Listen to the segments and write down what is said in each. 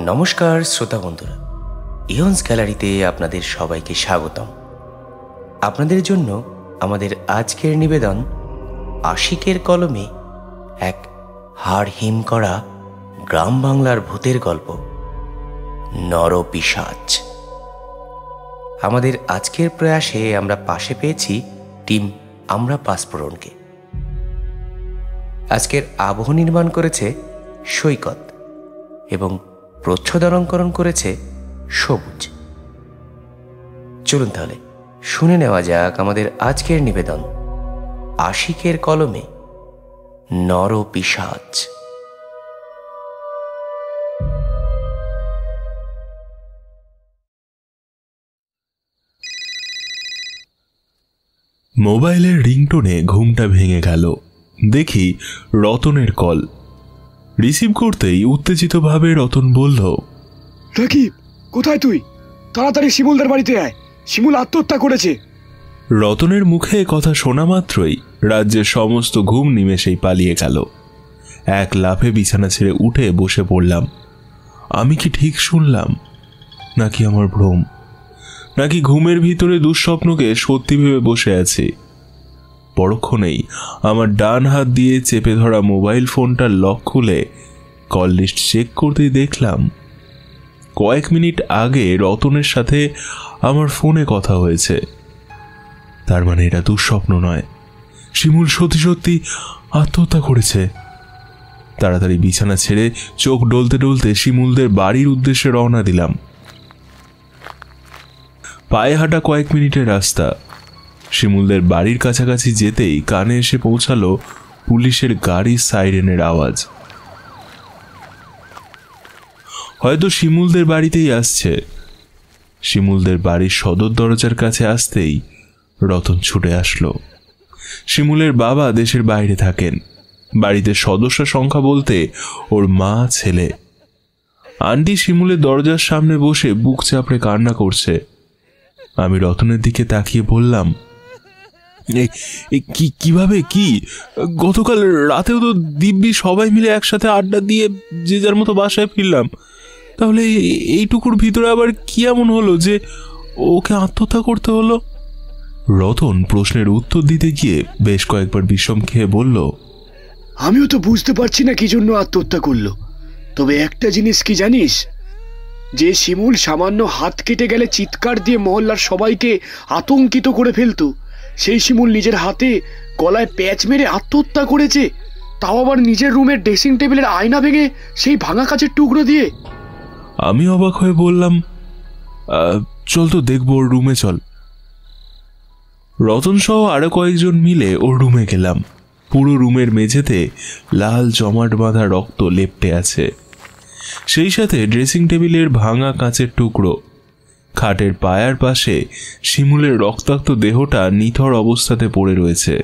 নমস্কার শ্রোতা বন্ধুরা, ইয়ন্স গ্যালারিতে আপনাদের সবাইকে স্বাগতম। আপনাদের জন্য আমাদের আজকের নিবেদন আশিকের কলমে এক হাড় হিম করা গ্রাম বাংলার ভূতের গল্প নরপিশাচ। আমাদের আজকের প্রয়াসে আমরা পাশে পেয়েছি টিম আমরা পাঁচফোড়নকে। আজকের আবহ নির্মাণ করেছে সৈকত এবং প্রচ্ছদালঙ্করণ করেছে সবুজ। চলুন তাহলে শুনে নেওয়া যাক আমাদের আজকের নিবেদন আশিকের কলমে নরপিশাচ। মোবাইলের রিংটোনে ঘুমটা ভেঙে গেল। দেখি রতনের কল। রিসিভ করতেই উত্তেজিতভাবে রতন বলল, রাকিব, কোথায় তুই? তাড়াতাড়ি শিমুলদের বাড়িতে আয়, শিমুল আত্মহত্যা করেছে। রতনের মুখে কথা শোনা মাত্রই রাজ্যের সমস্ত ঘুম নিমেষেই পালিয়ে গেল। এক লাফে বিছানা ছেড়ে উঠে বসে পড়লাম। আমি কি ঠিক শুনলাম, নাকি আমার ভ্রম, নাকি ঘুমের ভিতরে দুঃস্বপ্নকে সত্যি ভেবে বসে আছি? পরক্ষণেই আমার ডান হাত দিয়ে চেপে ধরা মোবাইল ফোনটার লক খুলে কল লিস্ট চেক করতেই দেখলাম কয়েক মিনিট আগে রতনের সাথে আমার ফোনে কথা হয়েছে। তার মানে এটা দুঃস্বপ্ন নয়, শিমুল সত্যি সত্যি আত্মহত্যা করেছে। তাড়াতাড়ি বিছানা ছেড়ে চোখ ডলতে ডলতে শিমুলদের বাড়ির উদ্দেশ্যে রওনা দিলাম। পায়ে হাঁটা কয়েক মিনিটের রাস্তা। শিমুলদের বাড়ির কাছাকাছি যেতেই কানে এসে পৌঁছালো পুলিশের গাড়ির সাইরেনের আওয়াজ। হয়তো শিমুলদের বাড়িতেই আসছে। শিমুলদের বাড়ির সদর দরজার কাছে আসতেই রতন ছুটে আসলো। শিমুলের বাবা দেশের বাইরে থাকেন। বাড়িতে সদস্য সংখ্যা বলতে ওর মা, ছেলে। আন্টি শিমুলের দরজার সামনে বসে বুক চাপড়ে কান্না করছে। আমি রতনের দিকে তাকিয়ে বললাম, কিভাবে কি? গতকাল রাতেও তো দিব্যি সবাই মিলে একসাথে আড্ডা দিয়ে যে যার মতো বাসায় ফিরলাম। তাহলে এইটুকুর ভিতরে আবার কি এমন হলো যে ওকে আত্মহত্যা করতে হলো? রতন প্রশ্নের উত্তর দিতে গিয়ে বেশ কয়েকবার বিষম খেয়ে বলল, আমিও তো বুঝতে পারছি না কি জন্য আত্মহত্যা করলো। তবে একটা জিনিস কি জানিস, যে শিমুল সামান্য হাত কেটে গেলে চিৎকার দিয়ে মহল্লার সবাইকে আতঙ্কিত করে ফেলতো, সেই শিমুল নিজের হাতে গলায় প্যাঁচ মেরে আত্মহত্যা করেছে, তাও আবার নিজের রুমের ড্রেসিং টেবিলের আয়না ভেঙে সেই ভাঙা কাচের টুকরো দিয়ে। আমি অবাক হয়ে বললাম, চল তো দেখবো ওর রুমে, চল। রতন সহ আরো কয়েকজন মিলে ওর রুমে গেলাম। পুরো রুমের মেঝেতে লাল জমাট বাঁধা রক্ত লেপ্টে আছে, সেই সাথে ড্রেসিং টেবিলের ভাঙা কাঁচের টুকরো। খাটের পায়ার পাশে শিমুলের রক্তাক্ত দেহটা নিথর অবস্থাতে পড়ে রয়েছে।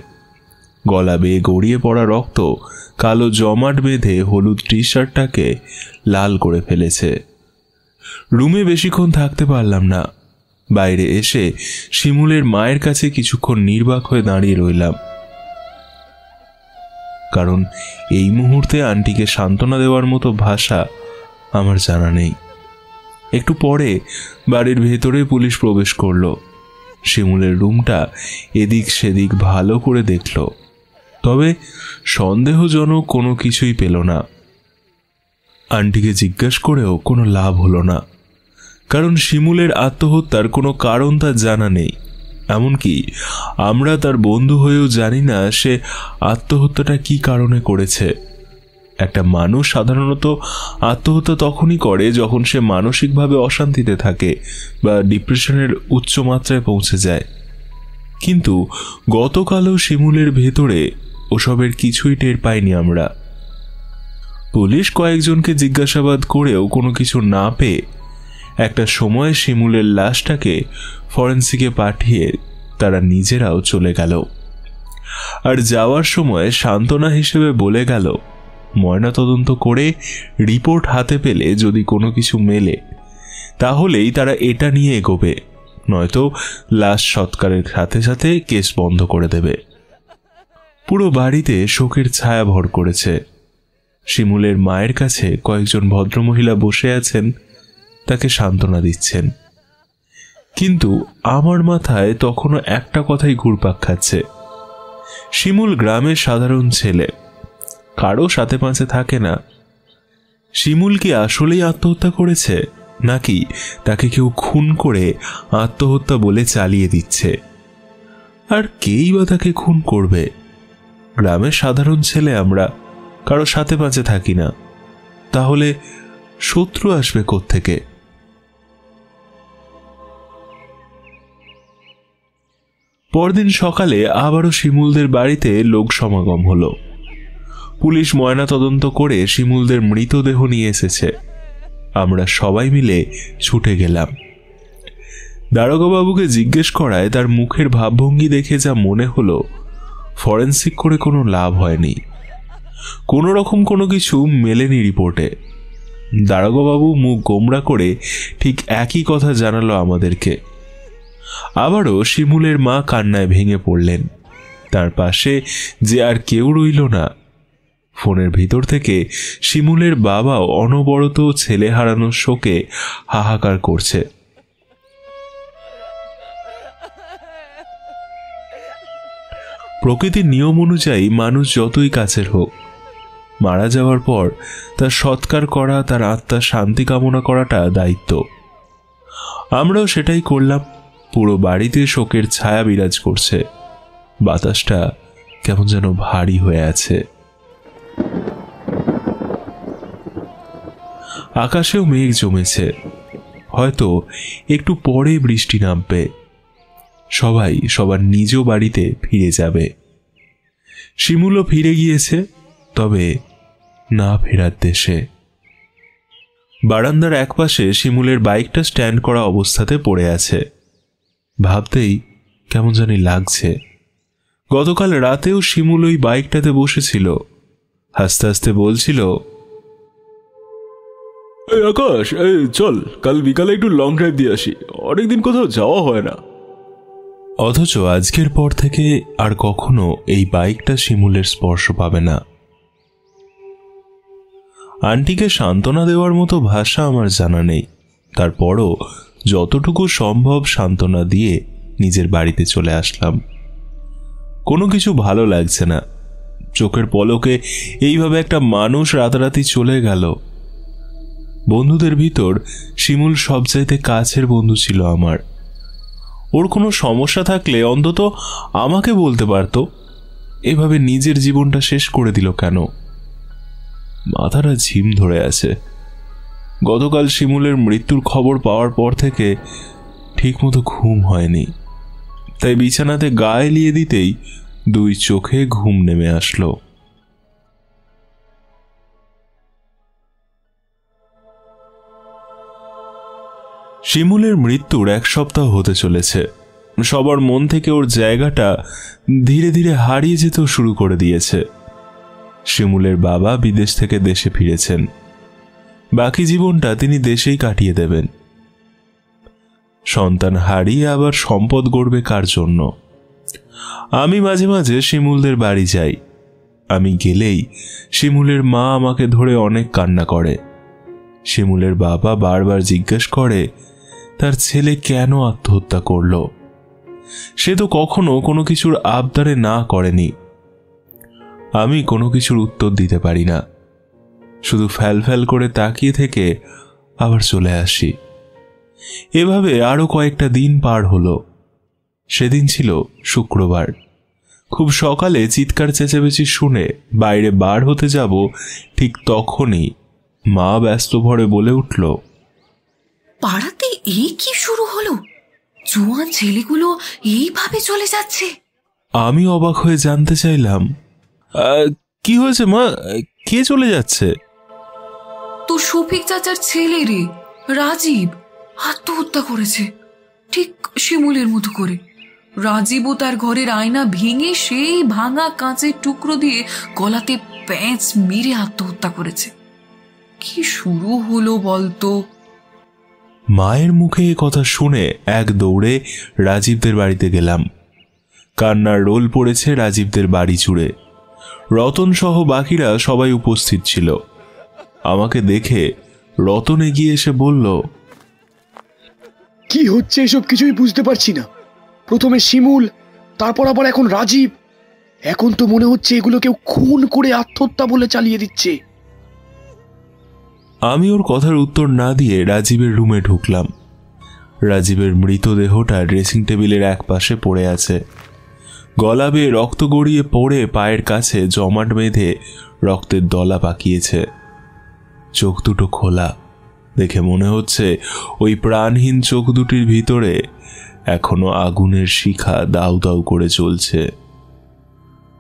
গলা বেয়ে গড়িয়ে পড়া রক্ত কালো জমাট বেঁধে হলুদ টি শার্টটাকে লাল করে ফেলেছে। রুমে বেশিক্ষণ থাকতে পারলাম না। বাইরে এসে শিমুলের মায়ের কাছে কিছুক্ষণ নির্বাক হয়ে দাঁড়িয়ে রইলাম, কারণ এই মুহূর্তে আন্টিকে সান্ত্বনা দেওয়ার মতো ভাষা আমার জানা নেই। একটু পরে বাড়ির ভেতরে পুলিশ প্রবেশ করলো। শিমুলের রুমটা এদিক সেদিক ভালো করে দেখল, তবে সন্দেহজনক কোনো কিছুই পেল না। আন্টিকে জিজ্ঞাসা করেও কোনো লাভ হলো না, কারণ শিমুলের আত্মহত্যার কোনো কারণ তার জানা নেই। এমনকি আমরা তার বন্ধু হয়েও জানি না সে আত্মহত্যাটা কি কারণে করেছে। একটা মানুষ সাধারণত আত্মহত্যা তখনই করে যখন সে মানসিকভাবে অশান্তিতে থাকে বা ডিপ্রেশনের উচ্চ মাত্রায় পৌঁছে যায়। কিন্তু গতকালও শিমুলের ভেতরে ওসবের কিছুই টের পাইনি আমরা। পুলিশ কয়েকজনকে জিজ্ঞাসাবাদ করেও কোনো কিছু না পেয়ে একটা সময় শিমুলের লাশটাকে ফরেন্সিকে পাঠিয়ে তারা নিজেরাও চলে গেল। আর যাওয়ার সময় সান্ত্বনা হিসেবে বলে গেল, ময়নাতদন্ত করে রিপোর্ট হাতে পেলে যদি কোনো কিছু মেলে তাহলেই তারা এটা নিয়ে এগোবে, নয়তো লাশ সৎকারের সাথে সাথে কেস বন্ধ করে দেবে। পুরো বাড়িতে শোকের ছায়া ভর করেছে। শিমুলের মায়ের কাছে কয়েকজন ভদ্রমহিলা বসে আছেন, তাকে সান্ত্বনা দিচ্ছেন। কিন্তু আমার মাথায় তখনও একটা কথাই ঘুরপাক খাচ্ছে। শিমুল গ্রামের সাধারণ ছেলে, কারো সাথে পাঁচে থাকে না। শিমুল কি আসলেই আত্মহত্যা করেছে, নাকি তাকে কেউ খুন করে আত্মহত্যা বলে চালিয়ে দিচ্ছে? আর কেই বা তাকে খুন করবে? গ্রামের সাধারণ ছেলে আমরা, কারো সাথে পাঁচে থাকি না, তাহলে শত্রু আসবে কোত্থেকে? পরদিন সকালে আবারও শিমুলদের বাড়িতে লোক সমাগম হলো। পুলিশ ময়না তদন্ত করে শিমুলদের মৃতদেহ নিয়ে এসেছে। আমরা সবাই মিলে ছুটে গেলাম। দারোগাবাবুকে জিজ্ঞেস করায় তার মুখের ভাবভঙ্গি দেখে যা মনে হলো, ফরেন্সিক করে কোনো লাভ হয়নি, কোনো রকম কোনো কিছু মেলেনি রিপোর্টে। দারোগাবাবু মুখ গোমড়া করে ঠিক একই কথা জানালো আমাদেরকে। আবারও শিমুলের মা কান্নায় ভেঙে পড়লেন। তার পাশে যে আর কেউ রইল না। ফোনের ভিতর থেকে শিমুলের বাবাও অনবরত ছেলে হারানোর শোকে হাহাকার করছে। প্রকৃতির নিয়ম অনুযায়ী মানুষ যতই কাছের হোক, মারা যাওয়ার পর তার সৎকার করা, তার আত্মার শান্তি কামনা করাটা দায়িত্ব। আমরাও সেটাই করলাম। পুরো বাড়িতে শোকের ছায়া বিরাজ করছে। বাতাসটা কেমন যেন ভারী হয়ে আছে। আকাশেও মেঘ জমেছে, হয়তো একটু পরে বৃষ্টি নামবে। সবাই সবার নিজ বাড়িতে ফিরে যাবে। শিমুলও ফিরে গিয়েছে, তবে না ফেরার দেশে। বারান্দার একপাশে শিমুলের বাইকটা স্ট্যান্ড করা অবস্থাতে পড়ে আছে। ভাবতেই কেমন জানি লাগছে। গতকাল রাতেও শিমুল ওই বাইকটাতে বসেছিল, হাসতে হাসতে বলছিল, এই আকাশ, এই চল কাল বিকালে একটু লং ড্রাইভ দিয়ে আসি, অনেকদিন কোথাও যাওয়া হয় না। অথচ আজকের পর থেকে আর কখনো এই বাইকটা শিমুলের স্পর্শ পাবে না। আন্টিকে সান্ত্বনা দেওয়ার মতো ভাষা আমার জানা নেই, তারপরও যতটুকু সম্ভব সান্ত্বনা দিয়ে নিজের বাড়িতে চলে আসলাম। কোনো কিছু ভালো লাগছে না। চোখের পলকে এইভাবে একটা মানুষ রাতারাতি চলে গেল। বন্ধুদের ভিতর শিমুল সবচাইতে কাছের বন্ধু ছিল আমার। ওর কোনো সমস্যা থাকলে অন্তত আমাকে বলতে পারতো। এভাবে নিজের জীবনটা শেষ করে দিল কেন? মাথাটা ঝিম ধরে আছে। গতকাল শিমুলের মৃত্যুর খবর পাওয়ার পর থেকে ঠিকমতো ঘুম হয়নি, তাই বিছানাতে গা এলিয়ে দিতেই দুই চোখে ঘুম নেমে আসলো। শিমুলের মৃত্যুর 1 সপ্তাহ হতে চলেছে। সবার মন থেকে ওর জায়গাটা ধীরে ধীরে হারিয়ে যেতেও শুরু করে দিয়েছে। শিমুলের বাবা বিদেশ থেকে দেশে ফিরেছেন। বাকি জীবনটা তিনি দেশেই কাটিয়ে দেবেন। সন্তান হারিয়ে আবার সম্পদ গড়বে কার জন্য? আমি মাঝে মাঝে শিমুলদের বাড়ি যাই। আমি গেলেই শিমুলের মা আমাকে ধরে অনেক কান্না করে। শিমুলের বাবা বারবার জিজ্ঞেস করে তার ছেলে কেন আত্মহত্যা করল। সে তো কখনো কোনো কিছুর আবদারে না করেনি। আমি কোনো কিছুর উত্তর দিতে পারি না, শুধু ফ্যাল ফ্যাল করে তাকিয়ে থেকে আবার চলে আসি। এভাবে আরো কয়েকটা দিন পার হলো। সেদিন ছিল শুক্রবার। খুব সকালে চিৎকার চেঁচামেচি শুনে বাইরে বার হতে যাব, ঠিক তখনই মা ব্যস্ত ভরে বলে উঠল, পাড়াতে এই কি শুরু হলো? জোয়ান ছেলেগুলো এইভাবে চলে যাচ্ছে। আমি অবাক হয়ে জানতে চাইলাম, কি হয়েছে মা, কে চলে যাচ্ছে? তো শফিক চাচার ছেলে রে, রাজীব আত্মহত্যা করেছে, ঠিক শিমুলের মতো করে। রাজীবও তার ঘরের আয়না ভেঙে সেই ভাঙা কাঁচের টুকরো দিয়ে গলাতে প্যাঁচ মেরে আত্মহত্যা করেছে। কি শুরু হলো বলতো? মায়ের মুখে এ কথা শুনে এক দৌড়ে রাজীবদের বাড়িতে গেলাম। কান্নার রোল পড়েছে রাজীবদের বাড়ি জুড়ে। রতন সহ বাকিরা সবাই উপস্থিত ছিল। আমাকে দেখে রতন এগিয়ে এসে বলল, কি হচ্ছে এসব কিছুই বুঝতে পারছি না। প্রথমে শিমুল, তারপর আবার এখন রাজীব। এখন তো মনে হচ্ছে এগুলো কেউ খুন করে আত্মহত্যা বলে চালিয়ে দিচ্ছে। আমি ওর কথার উত্তর না দিয়ে রাজীবের রুমে ঢুকলাম। রাজীবের মৃতদেহটা ড্রেসিং টেবিলের এক পাশে পড়ে আছে। গলা বেয়ে রক্ত গড়িয়ে পড়ে পায়ের কাছে জমাট বেঁধে রক্তের দলা পাকিয়েছে। চোখ দুটো খোলা, দেখে মনে হচ্ছে ওই প্রাণহীন চোখ দুটির ভিতরে এখনো আগুনের শিখা দাউ দাউ করে চলছে।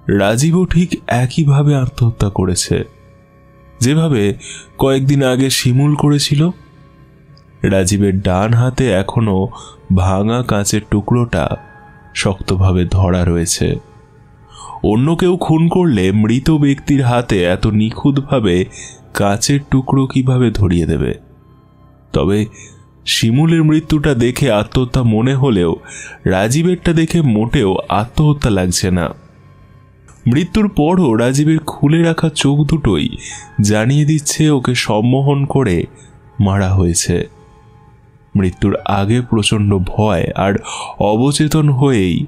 রাজীবও ঠিক একইভাবে আত্মহত্যা করেছে, যেভাবে কয়েকদিন আগে শিমুল করেছিল। রাজীবের ডান হাতে এখনো ভাঙা কাঁচের টুকরোটা শক্তভাবে ধরা রয়েছে। অন্য কেউ খুন করলে মৃত ব্যক্তির হাতে এত নিখুঁতভাবে কাঁচের টুকরো কিভাবে ধরিয়ে দেবে? তবে শিমুলের মৃত্যুটা দেখে আত্মহত্যা মনে হলেও রাজীবেরটা দেখে মোটেও আত্মহত্যা লাগছে না। মৃত্যুর পরও রাজীবের খুলে রাখা চোখ দুটোই জানিয়ে দিচ্ছে ওকে সম্মোহন করে মারা হয়েছে। মৃত্যুর আগে প্রচণ্ড ভয় আর অবচেতন হয়েই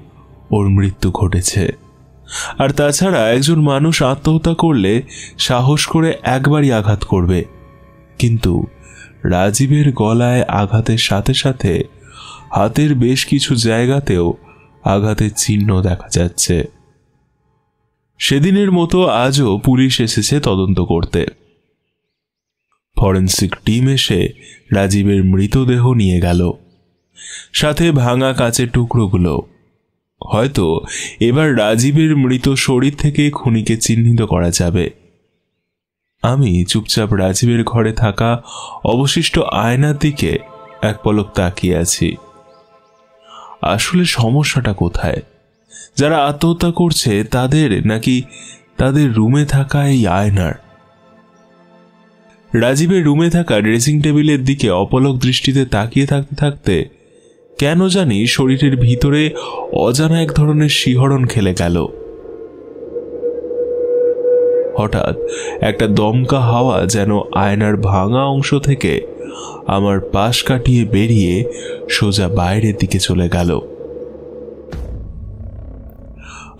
ওর মৃত্যু ঘটেছে। আর তাছাড়া একজন মানুষ আত্মহত্যা করলে সাহস করে একবারই আঘাত করবে, কিন্তু রাজীবের গলায় আঘাতের সাথে সাথে হাতের বেশ কিছু জায়গাতেও আঘাতের চিহ্ন দেখা যাচ্ছে। সেদিনের মতো আজও পুলিশ এসেছে তদন্ত করতে। ফরেন্সিক টিম এসে রাজীবের মৃতদেহ নিয়ে গেল, সাথে ভাঙা কাঁচের টুকরোগুলো। হয়তো এবার রাজীবের মৃত শরীর থেকে খুনিকে চিহ্নিত করা যাবে। আমি চুপচাপ রাজীবের ঘরে থাকা অবশিষ্ট আয়নার দিকে এক পলক তাকিয়ে আছি। আসলে সমস্যাটা কোথায়? যারা আত্মহত্যা করছে তাদের, নাকি তাদের রুমে থাকা এই আয়নার? রাজীবের রুমে থাকা ড্রেসিং টেবিলের দিকে অপলক দৃষ্টিতে তাকিয়ে থাকতে থাকতে কেন জানি শরীরের ভিতরে অজানা এক ধরনের শিহরণ খেলে গেল। হঠাৎ একটা দমকা হাওয়া যেন আয়নার ভাঙা অংশ থেকে আমার পাশ কাটিয়ে বেরিয়ে সোজা বাইরের দিকে চলে গেল।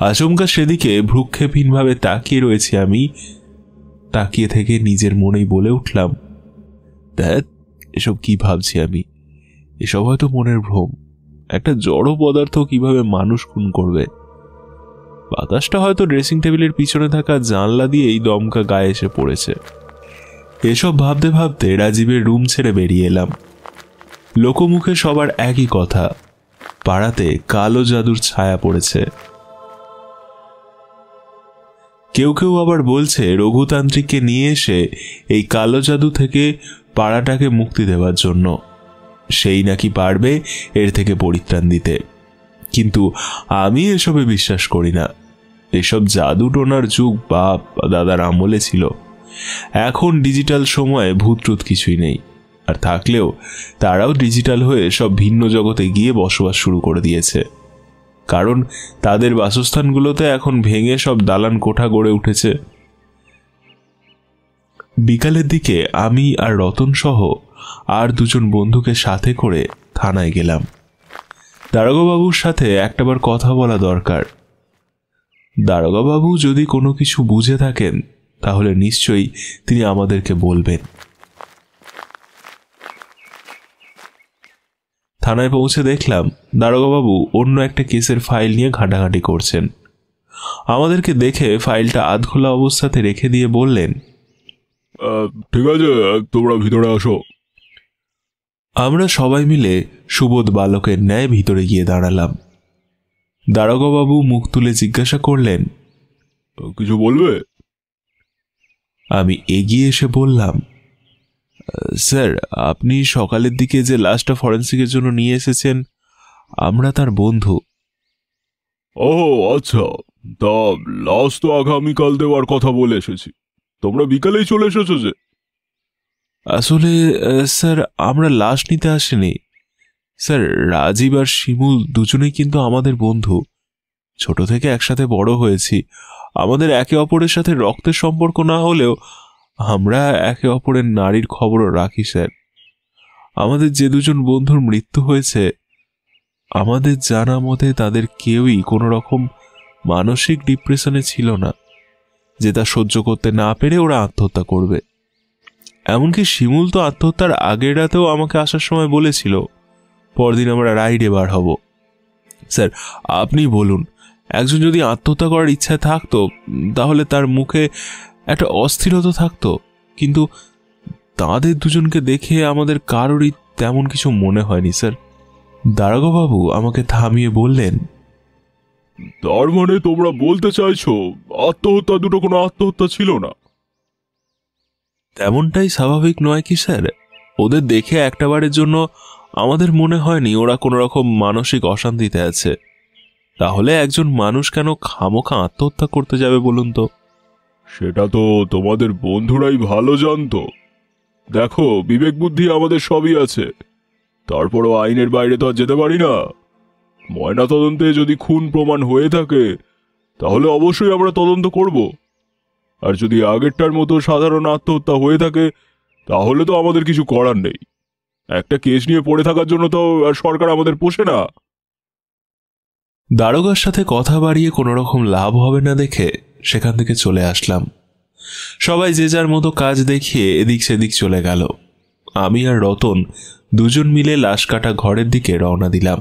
আচমকা সেদিকে ভ্রুক্ষেপহীনভাবে তাকিয়ে রয়েছি আমি। তাকিয়ে থেকে নিজের মনেই বলে উঠলাম, দেখ, এসব কি ভাবছি আমি? এসব হয়তো মনের ভ্রম। একটা জড় পদার্থ কিভাবে মানুষ খুন করবে? বাতাসটা হয়তো ড্রেসিং টেবিলের পিছনে থাকা জানলা দিয়ে এই দমকা গায়ে এসে পড়েছে। এসব ভাবতে ভাবতে রাজীবের রুম ছেড়ে বেরিয়ে এলাম। লোকমুখে সবার একই কথা, পাড়াতে কালো জাদুর ছায়া পড়েছে। কেউ কেউ আবার বলছে রঘুতান্ত্রিককে নিয়ে এসে এই কালো জাদু থেকে পাড়াটাকে মুক্তি দেওয়ার জন্য। সেই নাকি পারবে এর থেকে পরিত্রাণ দিতে। কিন্তু আমি এসবে বিশ্বাস করি না। এসব জাদু টোনার যুগ বাপ দাদার আমলে ছিল। এখন ডিজিটাল সময়ে ভূতটুত কিছুই নেই, আর থাকলেও তারাও ডিজিটাল হয়ে সব ভিন্ন জগতে গিয়ে বসবাস শুরু করে দিয়েছে। কারণ তাদের বাসস্থানগুলোতে এখন ভেঙে সব দালান কোঠা গড়ে উঠেছে। বিকালের দিকে আমি আর রতন সহ আর দুজন বন্ধুকে সাথে করে থানায় গেলাম। দারোগাবাবুর সাথে একটাবার কথা বলা দরকার। দারোগাবাবু যদি কোনো কিছু বুঝে থাকেন তাহলে নিশ্চয়ই তিনি আমাদেরকে বলবেন। থানায় পৌঁছে দেখলাম দারোগাবাবু অন্য একটা কেসের ফাইল নিয়ে ঘাঁটাঘাঁটি করছেন। আমাদেরকে দেখে ফাইলটা আধখোলা অবস্থাতে রেখে দিয়ে বললেন, ঠিক আছে, তোমরা ভিতরে আসো। আমরা সবাই মিলে সুবোধ বালকের ন্যায় ভিতরে গিয়ে দাঁড়ালাম। দারোগাবাবু মুখ তুলে জিজ্ঞাসা করলেন, কিছু বলবে? আমি এগিয়ে এসে বললাম, স্যার, আপনি সকালের দিকে যে লাশটা ফরেন্সিকের জন্য নিয়ে এসেছেন, আমরা তার বন্ধু। ও আচ্ছা, তা লাশ তো আগামীকাল দেওয়ার কথা বলে এসেছি। তোমরা বিকালেই চলে এসেছো যে? আসলে স্যার, আমরা লাশ নিতে আসিনি স্যার। রাজীব আর শিমুল দুজনেই কিন্তু আমাদের বন্ধু। ছোট থেকে একসাথে বড় হয়েছি। আমাদের একে অপরের সাথে রক্তের সম্পর্ক না হলেও আমরা একে অপরের নারীর খবরও রাখি স্যার। আমাদের যে দুজন বন্ধুর মৃত্যু হয়েছে, আমাদের জানা মতে তাদের কেউই কোনো রকম মানসিক ডিপ্রেশনে ছিল না যে তা সহ্য করতে না পেরে ওরা আত্মহত্যা করবে। এমনকি শিমুল তো আত্মহত্যার আগের রাতেও আমাকে আসার সময় বলেছিল পরদিন আমরা রাইডে বার হব। স্যার, আপনি বলুন, একজন যদি আত্মহত্যা করার ইচ্ছা থাকতো তাহলে তার মুখে একটা অস্থিরতা থাকতো, কিন্তু তাদের দুজনকে দেখে আমাদের কারোরই তেমন কিছু মনে হয়নি স্যার। দারোগাবাবু আমাকে থামিয়ে বললেন, তার মানে তোমরা বলতে চাইছো আত্মহত্যা দুটো কোনো আত্মহত্যা ছিল না? তেমনটাই স্বাভাবিক নয় কি স্যার? ওদের দেখে একটাবারের জন্য আমাদের মনে হয়নি ওরা কোনো রকম মানসিক অশান্তিতে আছে। তাহলে একজন মানুষ কেন খামোখা আত্মহত্যা করতে যাবে বলুন তো? সেটা তো তোমাদের বন্ধুরাই ভালো জানতো। দেখো, বিবেক বুদ্ধি আমাদের সবই আছে, তারপরও আইনের বাইরে তো আর যেতে পারি না। ময়না তদন্তে যদি খুন প্রমাণ হয়ে থাকে তাহলে অবশ্যই আমরা তদন্ত করব, আর যদি আগেরটার মতো সাধারণ আত্মহত্যা হয়ে থাকে তাহলে তো আমাদের কিছু করার নেই। একটা কেস নিয়ে পড়ে থাকার জন্য তো আর সরকার আমাদের পোষে না। দারোগার সাথে কথা বাড়িয়ে কোনো রকম লাভ হবে না দেখে সেখান থেকে চলে আসলাম। সবাই যে যার মতো কাজ দেখিয়ে এদিক সেদিক চলে গেল। আমি আর রতন দুজন মিলে লাশ কাটা ঘরের দিকে রওনা দিলাম।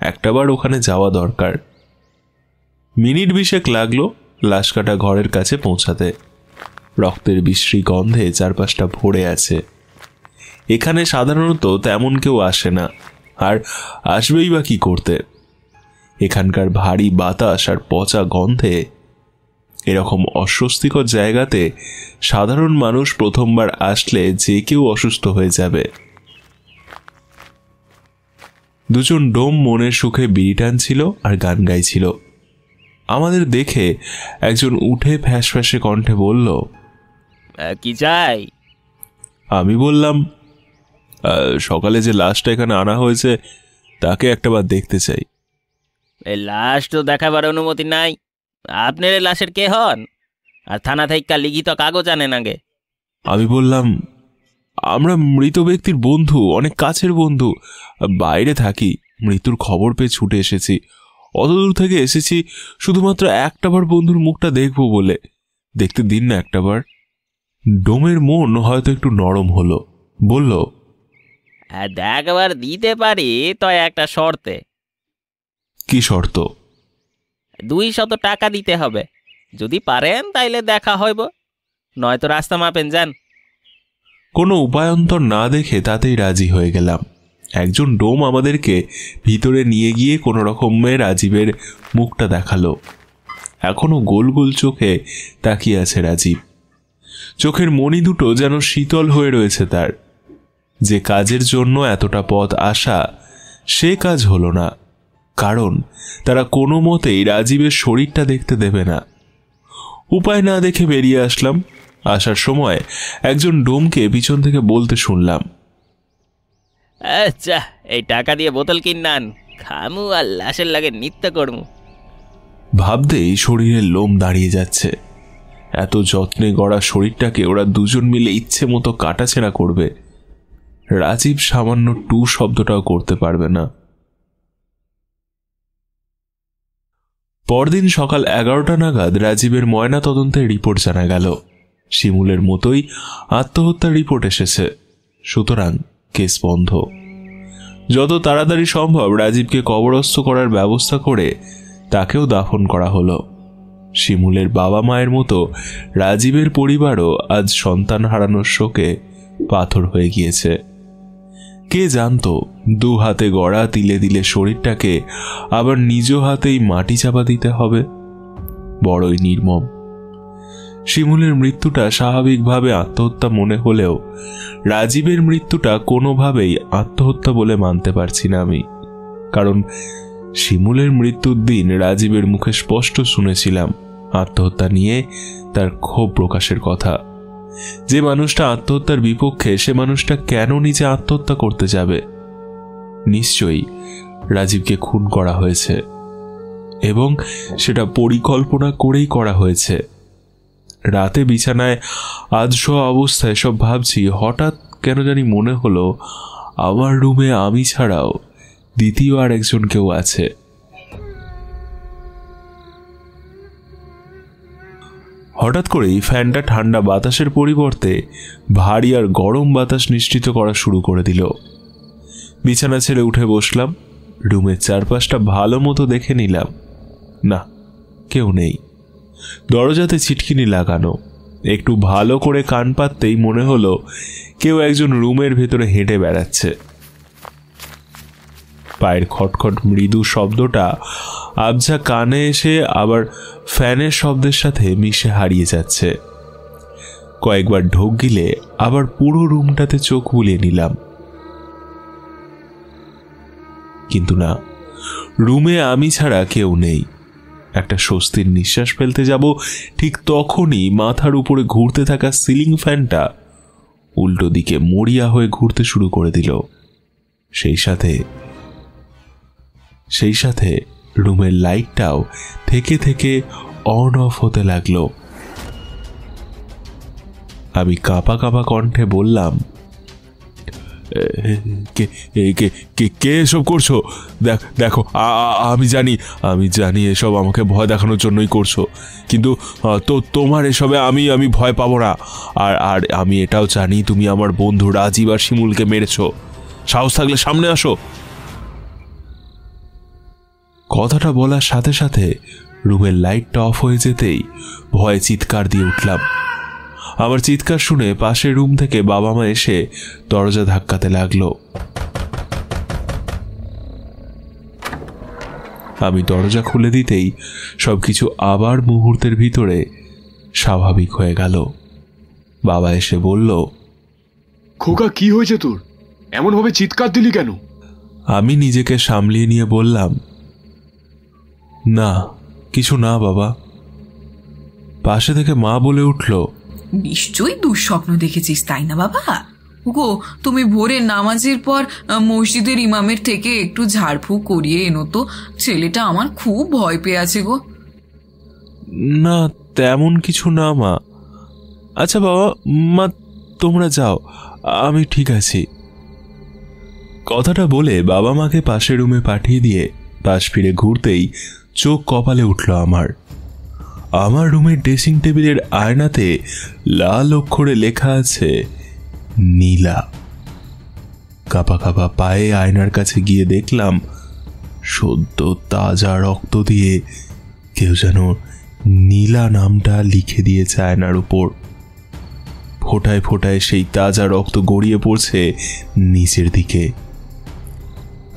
একটাবার ওখানে যাওয়া দরকার। মিনিট 20 লাগলো লাশ কাটা ঘরের কাছে পৌঁছাতে। রক্তের বিশ্রী গন্ধে চারপাশটা ভরে আছে। এখানে সাধারণত তেমন কেউ আসে না, আর আসবেই বা কি করতে? এখানকার ভারী বাতাস আর পচা গন্ধে এরকম অস্বস্তিকর জায়গাতে সাধারণ মানুষ প্রথমবার আসলে যে কেউ অসুস্থ হয়ে যাবে। দুজন ডোম মনের সুখে বিড়ি টানছিল আর গান গাইছিল। আমাদের দেখে একজন উঠে ফ্যাঁস ফ্যাঁসে কণ্ঠে বলল, কি চাই? আমি বললাম, সকালে যে লাশটা এখানে আনা হয়েছে তাকে একটাবার দেখতে চাই। এই লাশ তো দেখাবার অনুমতি নাই। আপনার এই লাশের কে হন? আর থানা থেকে লিখিত কাগজ আনেন আগে। আমি বললাম, আমরা মৃত ব্যক্তির বন্ধু, অনেক কাছের বন্ধু, বাইরে থাকি। মৃত্যুর খবর পেয়ে ছুটে এসেছি। অত দূর থেকে এসেছি শুধুমাত্র একটাবার বন্ধুর মুখটা দেখবো বলে। দেখতে দিন না একটাবার। ডোমের মন হয়তো একটু নরম হলো, বলল, দেখবার দিতে পারি, তো একটা শর্তে। কি শর্ত? 200 টাকা দিতে হবে। যদি পারেন তাইলে দেখা হইব, নয়তো রাস্তা মাপেন যান। কোনো উপায়ন্তর না দেখে তাতেই রাজি হয়ে গেলাম। একজন ডোম আমাদেরকে ভিতরে নিয়ে গিয়ে কোনো রকমে রাজীবের মুখটা দেখালো। এখনো গোল গোল চোখে তাকিয়ে আছে রাজীব। চোখের মণি দুটো যেন শীতল হয়ে রয়েছে তার। যে কাজের জন্য এতটা পথ আসা, সে কাজ হলো না, কারণ তারা কোনো মতেই রাজীবের শরীরটা দেখতে দেবে না। উপায় না দেখে বেরিয়ে আসলাম। আসার সময় একজন ডোমকে পিছন থেকে বলতে শুনলাম, আচ্ছা, এই টাকা দিয়ে বোতল কিনান, খামু আর লাশের লাগে নিত্য করমু। ভাবতেই শরীরের লোম দাঁড়িয়ে যাচ্ছে। এত যত্নে গড়া শরীরটাকে ওরা দুজন মিলে ইচ্ছে মতো কাটাছেঁড়া করবে। রাজীব সামান্য টু শব্দটাও করতে পারবে না। পরদিন সকাল 11টা নাগাদ রাজীবের ময়না তদন্তের রিপোর্ট জানা গেল। শিমুলের মতোই আত্মহত্যার রিপোর্ট এসেছে। সুতরাং কেস বন্ধ। যত তাড়াতাড়ি সম্ভব রাজীবকে কবরস্থ করার ব্যবস্থা করে তাকেও দাফন করা হলো। শিমুলের বাবা মায়ের মতো রাজীবের পরিবারও আজ সন্তান হারানোর শোকে পাথর হয়ে গিয়েছে। কে জানতো 2 হাতে গড়া তিলে দিলে শরীরটাকে আবার নিজ হাতেই মাটি চাপা দিতে হবে। বড়ই নির্মম। শিমুলের মৃত্যুটা স্বাভাবিকভাবে আত্মহত্যা মনে হলেও রাজীবের মৃত্যুটা কোনোভাবেই আত্মহত্যা বলে মানতে পারছি না আমি। কারণ শিমুলের মৃত্যুর দিন রাজীবের মুখে স্পষ্ট শুনেছিলাম আত্মহত্যা নিয়ে তার ক্ষোভ প্রকাশের কথা। যে মানুষটা আত্মহত্যার বিপক্ষে, সে মানুষটা কেন নিজে আত্মহত্যা করতে যাবে? নিশ্চয়ই রাজীবকে খুন করা হয়েছে। এবং সেটা পরিকল্পনা করেই করা হয়েছে। রাতে বিছানায় আধশোয়া অবস্থায় সব ভাবছি, হঠাৎ কেন জানি মনে হলো আমার রুমে আমি ছাড়াও দ্বিতীয় আর একজন কেউ আছে। হঠাৎ করেই ফ্যানটা ঠান্ডা বাতাসের পরিবর্তে ভারী আর গরম বাতাস নিশ্চিত করা শুরু করে দিল। বিছানা ছেড়ে উঠে বসলাম। রুমের চারপাশটা ভালো মতো দেখে নিলাম। না, কেউ নেই। দরজাতে ছিটকিনি লাগানো। একটু ভালো করে কান পাততেই মনে হলো কেউ একজন রুমের ভেতরে হেঁটে বেড়াচ্ছে। পায়ের খটখট মৃদু শব্দটা আবঝা কানে এসে আবার ফ্যানের শব্দের সাথে মিশে হারিয়ে যাচ্ছে। কয়েকবার ঢোক গিলে আবার পুরো রুমটাতে চোখ বুলিয়ে নিলাম, কিন্তু না, রুমে আমি ছাড়া কেউ নেই। একটা স্বস্তির নিঃশ্বাস ফেলতে যাব ঠিক তখনই মাথার উপরে ঘুরতে থাকা সিলিং ফ্যানটা উল্টো দিকে মরিয়া হয়ে ঘুরতে শুরু করে দিল। সেই সাথে রুমের লাইটটাও থেকে থেকে অন অফ হতে লাগলো। আমি কাঁপা কাঁপা কণ্ঠে বললাম, কে এসব করছো? দেখো, আমি জানি এসব আমাকে ভয় দেখানোর জন্যই করছো, কিন্তু তোমার এসবে আমি ভয় পাবো না। আর আমি এটাও জানি তুমি আমার বন্ধু রাজীব আর শিমুলকে মেরেছো। সাহস থাকলে সামনে আসো। কথাটা বলার সাথে সাথে রুমের লাইটটা অফ হয়ে যেতেই ভয়ে চিৎকার দিয়ে উঠলাম। আমার চিৎকার শুনে পাশের রুম থেকে বাবা মা এসে দরজা ধাক্কাতে লাগলো। আমি দরজা খুলে দিতেই সবকিছু আবার মুহূর্তের ভিতরে স্বাভাবিক হয়ে গেল। বাবা এসে বলল, খোকা, কি হয়েছে তোর? এমন ভাবে চিৎকার দিলি কেন? আমি নিজেকে সামলিয়ে নিয়ে বললাম, না কিছু না বাবা। পাশে থেকে মা বলে উঠল, নিশ্চয়ই দুঃস্বপ্ন দেখেছিস, তাই না বাবা? গো, তুমি ভোরের নামাজের পর মসজিদের ইমামের থেকে একটু ঝাড়ফুঁক করিয়ে এনো তো, ছেলেটা আমার খুব ভয় পেয়ে আছে গো। না তেমন কিছু না মা। আচ্ছা বাবা মা, তোমরা যাও, আমি ঠিক আছি। কথাটা বলে বাবা মাকে পাশের রুমে পাঠিয়ে দিয়ে পাশ ফিরে ঘুরতেই চোখ কপালে উঠল আমার রুমের ড্রেসিং টেবিলের আয়নাতে লাল অক্ষরে লেখা আছে নীলা। কাঁপা কাঁপা পায়ে আয়নার কাছে গিয়ে দেখলাম সদ্য তাজা রক্ত দিয়ে কেউ যেন নীলা নামটা লিখে দিয়েছে আয়নার উপর। ফোঁটায় ফোঁটায় সেই তাজা রক্ত গড়িয়ে পড়ছে নিচের দিকে।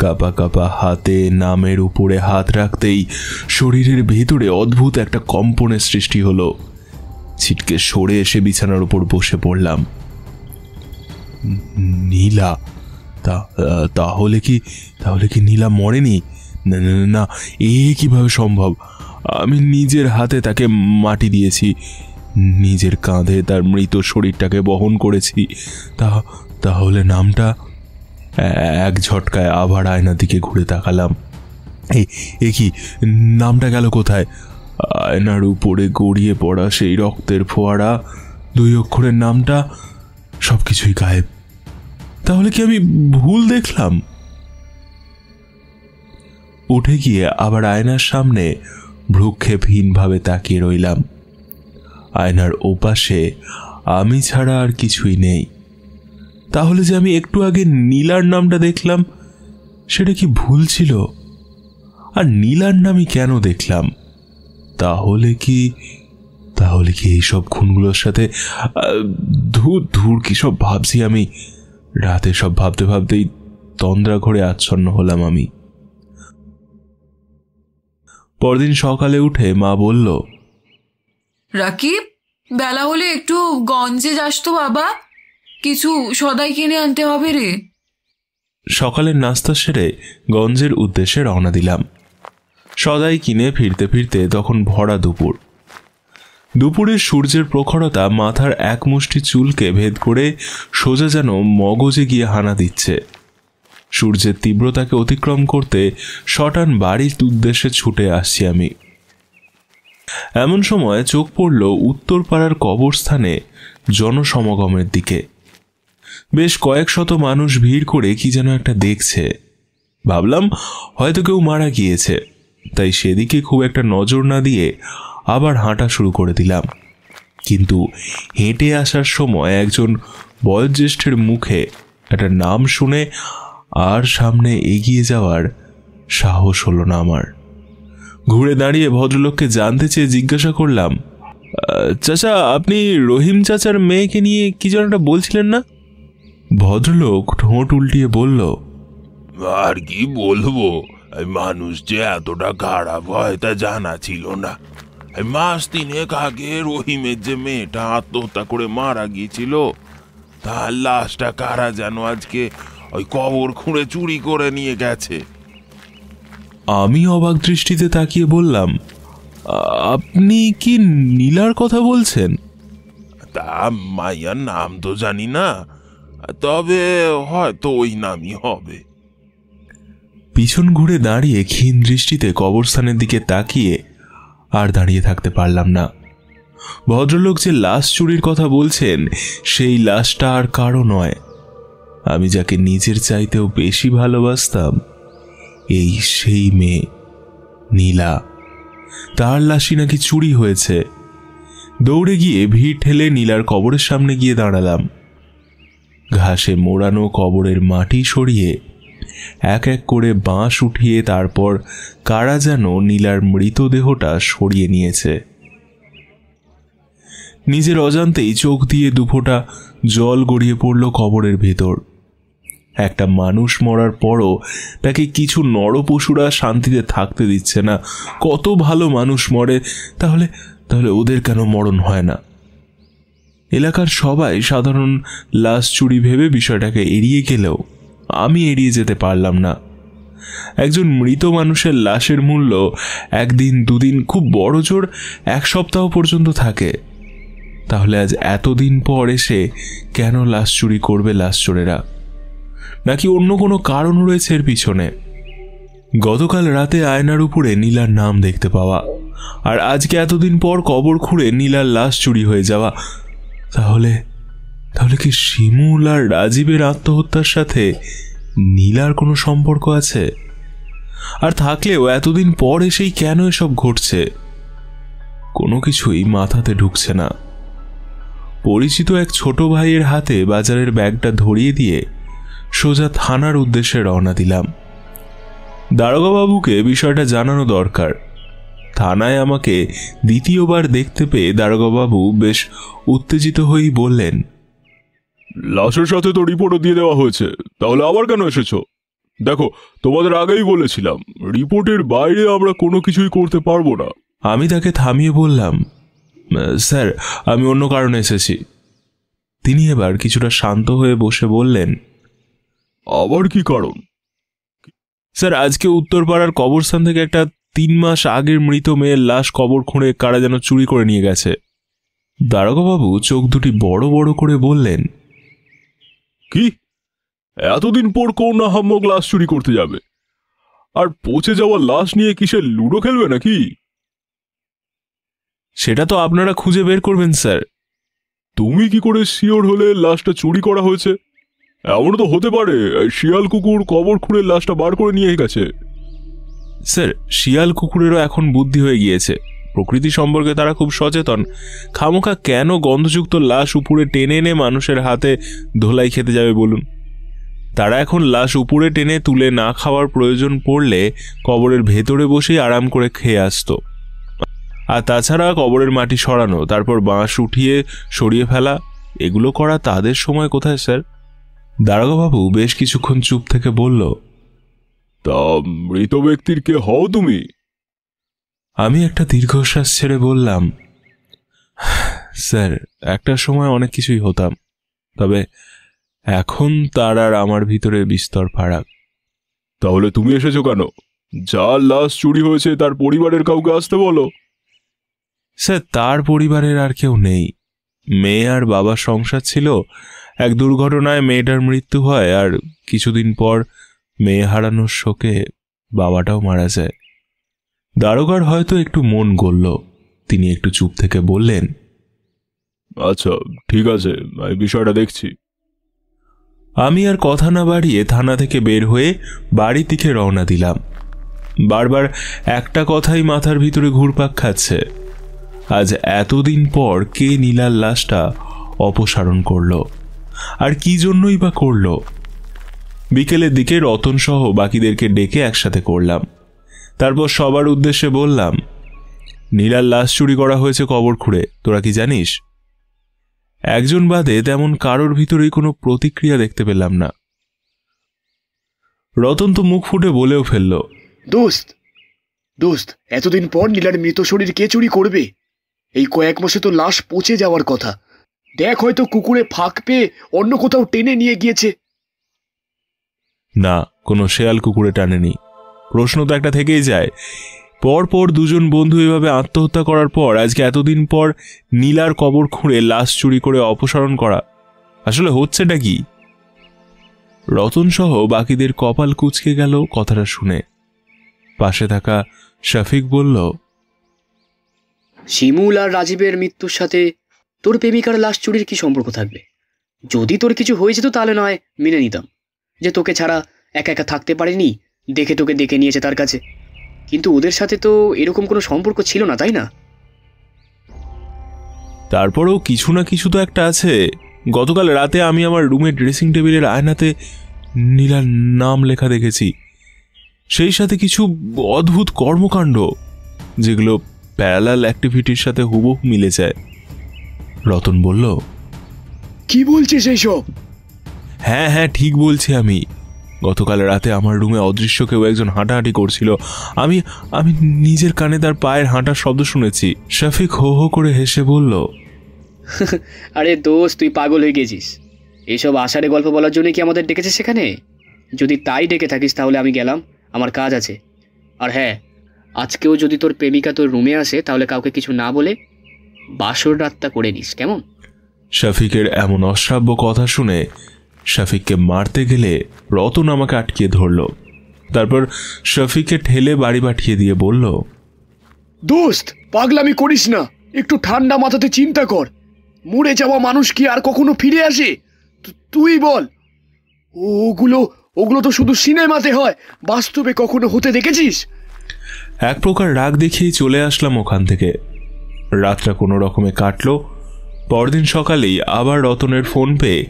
কাঁপা কাঁপা হাতে নামের উপরে হাত রাখতেই শরীরের ভেতরে অদ্ভুত একটা কম্পনের সৃষ্টি হলো। ছিটকে সরে এসে বিছানার উপর বসে পড়লাম। নীলা? তাহলে কি নীলা মরেনি? না, এ কিভাবে সম্ভব? আমি নিজের হাতে তাকে মাটি দিয়েছি, নিজের কাঁধে তার মৃত শরীরটাকে বহন করেছি। তাহলে নামটা? এক ঝটকায় আবার আয়নার দিকে ঘুরে তাকালাম। এ কি, নামটা গেল কোথায়? আয়নার উপরে গড়িয়ে পড়া সেই রক্তের ফোয়ারা, 2 অক্ষরের নামটা, সবকিছুই গায়েব। তাহলে কি আমি ভুল দেখলাম? উঠে গিয়ে আবার আয়নার সামনে ভ্রুক্ষেপহীনভাবে তাকিয়ে রইলাম। আয়নার ওপাশে আমি ছাড়া আর কিছুই নেই। তাহলে যে আমি একটু আগে নীলার নামটা দেখলাম, সেটা কি ভুল ছিল? আর নীলার নামই কেন দেখলাম? তাহলে কি এইসব খুনগুলোর সাথে ধুর কি সব ভাবছি আমি। রাতে সব ভাবতে ভাবতেই তন্দ্রা ঘরে আচ্ছন্ন হলাম আমি। পরদিন সকালে উঠে মা বলল, রাকিব, বেলা হলে একটু গঞ্জে যাস তো বাবা, কিছু সদাই কিনে আনতে হবে রে। সকালের নাস্তা সেরে গঞ্জের উদ্দেশ্যে রওনা দিলাম। সদাই কিনে ফিরতে ফিরতে তখন ভরা দুপুর। দুপুরের সূর্যের প্রখরতা মাথার এক মুষ্টি চুলকে ভেদ করে সোজা যেন মগজে গিয়ে হানা দিচ্ছে। সূর্যের তীব্রতাকে অতিক্রম করতে শটান বাড়ির উদ্দেশ্যে ছুটে আসছি আমি। এমন সময় চোখ পড়ল উত্তরপাড়ার কবরস্থানে জনসমাগমের দিকে। বেশ কয়েক শত মানুষ ভিড় করে কি যেন একটা দেখছে। ভাবলাম হয়তো কেউ মারা গিয়েছে, তাই সেদিকে খুব একটা নজর না দিয়ে আবার হাঁটা শুরু করে দিলাম। কিন্তু হেঁটে আসার সময় একজন বয়োজ্যেষ্ঠের মুখে একটা নাম শুনে আর সামনে এগিয়ে যাওয়ার সাহস হলো না আমার। ঘুরে দাঁড়িয়ে ভদ্রলোককে জানতে চেয়ে জিজ্ঞাসা করলাম, চাচা, আপনি রহিম চাচার মেয়েকে নিয়ে কি যেন একটা বলছিলেন না? ভদ্রলোক ঠোঁট উল্টিয়ে বলল, আর কি বলবো, মানুষ যে এতটা খারাপ হয় তা জানা ছিল না। মাস 3 আগে রহিমের যে মেয়েটা আত্মহত্যা করে মারা গিয়েছিল, তার লাশটা কারা যেন আজকে ওই কবর খুঁড়ে চুরি করে নিয়ে গেছে। আমি অবাক দৃষ্টিতে তাকিয়ে বললাম, আপনি কি নীলার কথা বলছেন? তা মাইয়ার নাম তো জানি না, তবে হয়তো ওই নামই হবে। পিছন ঘুরে দাঁড়িয়ে ক্ষীণ দৃষ্টিতে কবরস্থানের দিকে তাকিয়ে আর দাঁড়িয়ে থাকতে পারলাম না। ভদ্রলোক যে লাশ চুরির কথা বলছেন সেই লাশটা আর কারো নয়, আমি যাকে নিজের চাইতেও বেশি ভালোবাসতাম, এই সেই মেয়ে নীলা। তার লাশই নাকি চুরি হয়েছে। দৌড়ে গিয়ে ভিড় ঠেলে নীলার কবরের সামনে গিয়ে দাঁড়ালাম। ঘাসে মোড়ানো কবরের মাটি সরিয়ে এক এক করে বাঁশ উঠিয়ে তারপর কারা যেন নীলার মৃতদেহটা সরিয়ে নিয়েছে। নিজের অজান্তেই চোখ দিয়ে দুফোঁটা জল গড়িয়ে পড়ল কবরের ভেতর। একটা মানুষ মরার পরও তাকে কিছু নরপশুরা শান্তিতে থাকতে দিচ্ছে না। কত ভালো মানুষ মরে, তাহলে তাহলে ওদের কেন মরণ হয় না? এলাকার সবাই সাধারণ লাশ চুরি ভেবে বিষয়টাকে এড়িয়ে গেলেও আমি এড়িয়ে যেতে পারলাম না। একজন মৃত মানুষের লাশের মূল্য 1 দিন 2 দিন, খুব বড় জোর 1 সপ্তাহ পর্যন্ত থাকে। তাহলে আজ এতদিন পর এসে কেন লাশ চুরি করবে লাশ চোরেরা? নাকি অন্য কোনো কারণ রয়েছে এর পিছনে? গতকাল রাতে আয়নার উপরে নীলার নাম দেখতে পাওয়া, আর আজকে এতদিন পর কবর খুঁড়ে নীলার লাশ চুরি হয়ে যাওয়া, তাহলে তাহলে কি শিমুল আর রাজীবের আত্মহত্যার সাথে নীলার কোনো সম্পর্ক আছে? আর থাকলেও এতদিন পর এসেই কেন এসব ঘটছে? কোনো কিছুই মাথাতে ঢুকছে না। পরিচিত এক ছোট ভাইয়ের হাতে বাজারের ব্যাগটা ধরিয়ে দিয়ে সোজা থানার উদ্দেশ্যে রওনা দিলাম। দারোগাবাবুকে বিষয়টা জানানো দরকার। থানায় আমাকে দ্বিতীয়বার দেখতে পেয়ে দারোগাবাবু বেশ উত্তেজিত হয়েই বললেন, লাশের সাথে তো রিপোর্টও দিয়ে দেওয়া হয়েছে, তাহলে আবার কেন এসেছো? দেখো, তোমাদের আগেই বলেছিলাম রিপোর্টের বাইরে আমরা কোনো কিছুই করতে পারবো না। আমি তাকে থামিয়ে বললাম, স্যার, আমি অন্য কারণে এসেছি। তিনি এবার কিছুটা শান্ত হয়ে বসে বললেন, আবার কি কারণ? স্যার, আজকে উত্তরপাড়ার কবরস্থান থেকে একটা 3 মাস আগের মৃত মেয়ের লাশ কবর খুঁড়ে কারা যেন চুরি করে নিয়ে গেছে। দারোগাবাবু চোখ দুটি বড় বড় করে বললেন, কি? এতদিন পর কোন আহাম্মক লাশ চুরি করতে যাবে? আর পচে যাওয়া লাশ নিয়ে কিসের লুডো খেলবে নাকি? সেটা তো আপনারা খুঁজে বের করবেন স্যার। তুমি কি করে শিওর হলে লাশটা চুরি করা হয়েছে? এমন তো হতে পারে শিয়াল কুকুর কবর খুঁড়ে লাশটা বার করে নিয়ে গেছে। স্যার, শিয়াল কুকুরেরও এখন বুদ্ধি হয়ে গিয়েছে। প্রকৃতি সম্পর্কে তারা খুব সচেতন। খামোখা কেন গন্ধযুক্ত লাশ উপরে টেনে এনে মানুষের হাতে ধোলাই খেতে যাবে বলুন? তারা এখন লাশ উপরে টেনে তুলে না খাওয়ার প্রয়োজন পড়লে কবরের ভেতরে বসেই আরাম করে খেয়ে আসতো। আর তাছাড়া কবরের মাটি সরানো, তারপর বাঁশ উঠিয়ে সরিয়ে ফেলা, এগুলো করা তাদের সময় কোথায় স্যার? দারোগাবাবু বেশ কিছুক্ষণ চুপ থেকে বলল, তা মৃত ব্যক্তির কে হও তুমি? আমি একটা দীর্ঘশ্বাস ছেড়ে বললাম, স্যার, একটা সময় অনেক কিছুই হতাম, তবে এখন তার আর আমার ভিতরে বিস্তর ফারাক। তাহলে তুমি এসেছো কেন? যার লাশ চুরি হয়েছে তার পরিবারের কাউকে আসতে বলো। স্যার, তার পরিবারের আর কেউ নেই। মেয়ে আর বাবার সংসার ছিল। এক দুর্ঘটনায় মেয়েটার মৃত্যু হয়, আর কিছুদিন পর মেয়ে হারানোর শোকে বাবাটাও মারা যায়। দারোগার হয়তো একটু মন গলল, তিনি একটু চুপ থেকে বললেন, আচ্ছা ঠিক আছে, আমি বিষয়টা দেখছি। আমি আর কথা না বাড়িয়ে থানা থেকে বের হয়ে বাড়ির দিকে রওনা দিলাম। বারবার একটা কথাই মাথার ভিতরে ঘুরপাক খাচ্ছে, আজ এতদিন পর কে নীলার লাশটা অপসারণ করলো, আর কি জন্যই বা করলো। বিকেলের দিকে রতন সহ বাকিদেরকে ডেকে একসাথে করলাম। তারপর সবার উদ্দেশ্যে বললাম, নীলার লাশ চুরি করা হয়েছে কবর খুঁড়ে, তোরা কি জানিস? একজন বাদে তেমন কারোর ভিতরেই কোনো প্রতিক্রিয়া দেখতে পেলাম না। রতন তো মুখ ফুটে বলেও ফেলল, দোস্ত, এতদিন পর নীলার মৃত শরীর কে চুরি করবে? এই কয়েক মাসে তো লাশ পচে যাওয়ার কথা। দেখ, হয়তো কুকুরে ফাঁক পেয়ে অন্য কোথাও টেনে নিয়ে গিয়েছে। না, কোনো শেয়াল কুকুরে টানেনি। প্রশ্ন তো একটা থেকেই যায়, পরপর দুজন বন্ধু এভাবে আত্মহত্যা করার পর আজকে এতদিন পর নীলার কবর খুঁড়ে লাশ চুরি করে অপসারণ করা, আসলে হচ্ছেটা কি? রতন সহ বাকিদের কপাল কুঁচকে গেল কথাটা শুনে। পাশে থাকা শফিক বলল, শিমুল আর রাজীবের মৃত্যুর সাথে তোর প্রেমিকার লাশ চুরির কি সম্পর্ক থাকবে? যদি তোর কিছু হয়ে যেত তাহলে নয় মেনে নিতাম যে তোকে ছাড়া একা একা থাকতে পারেনি, দেখে তোকে ডেকে নিয়েছে তার কাছে। কিন্তু ওদের সাথে তো এরকম কোনো সম্পর্ক ছিল না, তাই না? তারপরেও কিছু না কিছু তো একটা আছে। গতকাল রাতে আমি আমার রুমের ড্রেসিং টেবিলের আয়নাতে নীলার নাম লেখা দেখেছি, সেই সাথে কিছু অদ্ভুত কর্মকাণ্ড যেগুলো প্যারালাল অ্যাক্টিভিটির সাথে হুবহু মিলে যায়। রতন বলল, কি বলছিস এইসব? হ্যাঁ হ্যাঁ ঠিক বলছি আমি। গতকাল রাতে আমার রুমে অদৃশ্য কেউ একজন হাঁটাহাঁটি করছিল। আমি আমি নিজের কানে তার পায়ের হাঁটার শব্দ শুনেছি। শফিক হো হো করে হেসে বলল, আরে দোস্ত, তুই পাগল হয়ে গেছিস। এইসব আষাঢ়ে গল্প বলার জন্য কি আমাদের ডেকেছে সেখানে? যদি তাই ডেকে থাকিস তাহলে আমি গেলাম, আমার কাজ আছে। আর হ্যাঁ, আজকেও যদি তোর প্রেমিকা তোর রুমে আসে তাহলে কাউকে কিছু না বলে বাসর রাতটা করে নিস, কেমন? শফিকের এমন অশ্রাব্য কথা শুনে শফিককে মারতে গেলে রতন আমাকে আটকিয়ে ধরল। তারপর শফিককে ঠেলে বাড়ি পাঠিয়ে দিয়ে বলল, দোস্ত, পাগলামি করিস না, একটু ঠান্ডা মাথাতে চিন্তা কর। মরে যাওয়া মানুষ কি আর কখনো ফিরে আসে? তুই বল। ওগুলো তো শুধু সিনেমাতে হয়, বাস্তবে কখনো হতে দেখেছিস? এক প্রকার রাগ দেখিয়ে চলে আসলাম ওখান থেকে। রাতটা কোনো রকমে কাটলো। পরদিন সকালেই আবার রতনের ফোন পেয়ে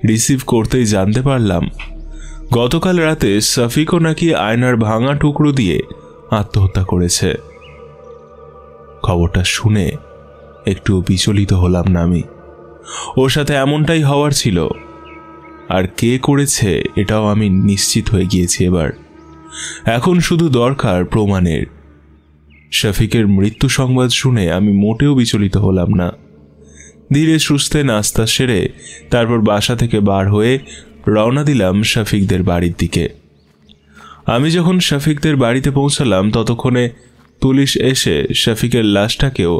রিসিভ করতেই জানতে পারলাম গতকাল রাতে শফিকও নাকি আয়নার ভাঙা টুকরো দিয়ে আত্মহত্যা করেছে। খবরটা শুনে একটু বিচলিত হলাম না আমি। ওর সাথে এমনটাই হওয়ার ছিল, আর কে করেছে এটাও আমি নিশ্চিত হয়ে গিয়েছি। এবার এখন শুধু দরকার প্রমাণের। শফিকের মৃত্যু সংবাদ শুনে আমি মোটেও বিচলিত হলাম না। ধীরে সুস্থে নাস্তা সেরে তারপর বাসা থেকে বার হয়ে রওনা দিলাম শফিকদের বাড়ির দিকে। আমি যখন শফিকদের বাড়িতে পৌঁছালাম ততক্ষণে পুলিশ এসে শফিকের লাশটাকেও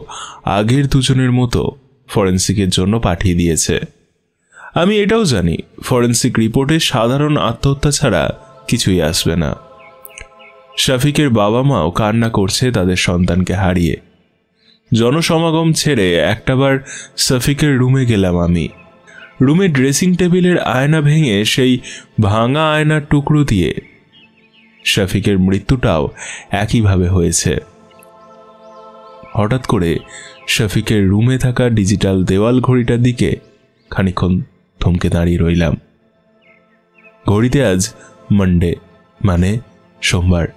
আগের দুজনের মতো ফরেন্সিকের জন্য পাঠিয়ে দিয়েছে। আমি এটাও জানি ফরেন্সিক রিপোর্টে সাধারণ আত্মহত্যা ছাড়া কিছুই আসবে না। শফিকের বাবা মাও কান্না করছে তাদের সন্তানকে হারিয়ে। জনসমাগম ছেড়ে একটাবার শফিকের রুমে গেলাম আমি। রুমে ড্রেসিং টেবিলের আয়না ভেঙে সেই ভাঙা আয়নার টুকরো দিয়ে শফিকের মৃত্যুটাও একইভাবে হয়েছে। হঠাৎ করে শফিকের রুমে থাকা ডিজিটাল দেওয়াল ঘড়িটার দিকে খানিকক্ষণ থমকে দাঁড়িয়ে রইলাম। ঘড়িতে আজ মানডে, মানে সোমবার।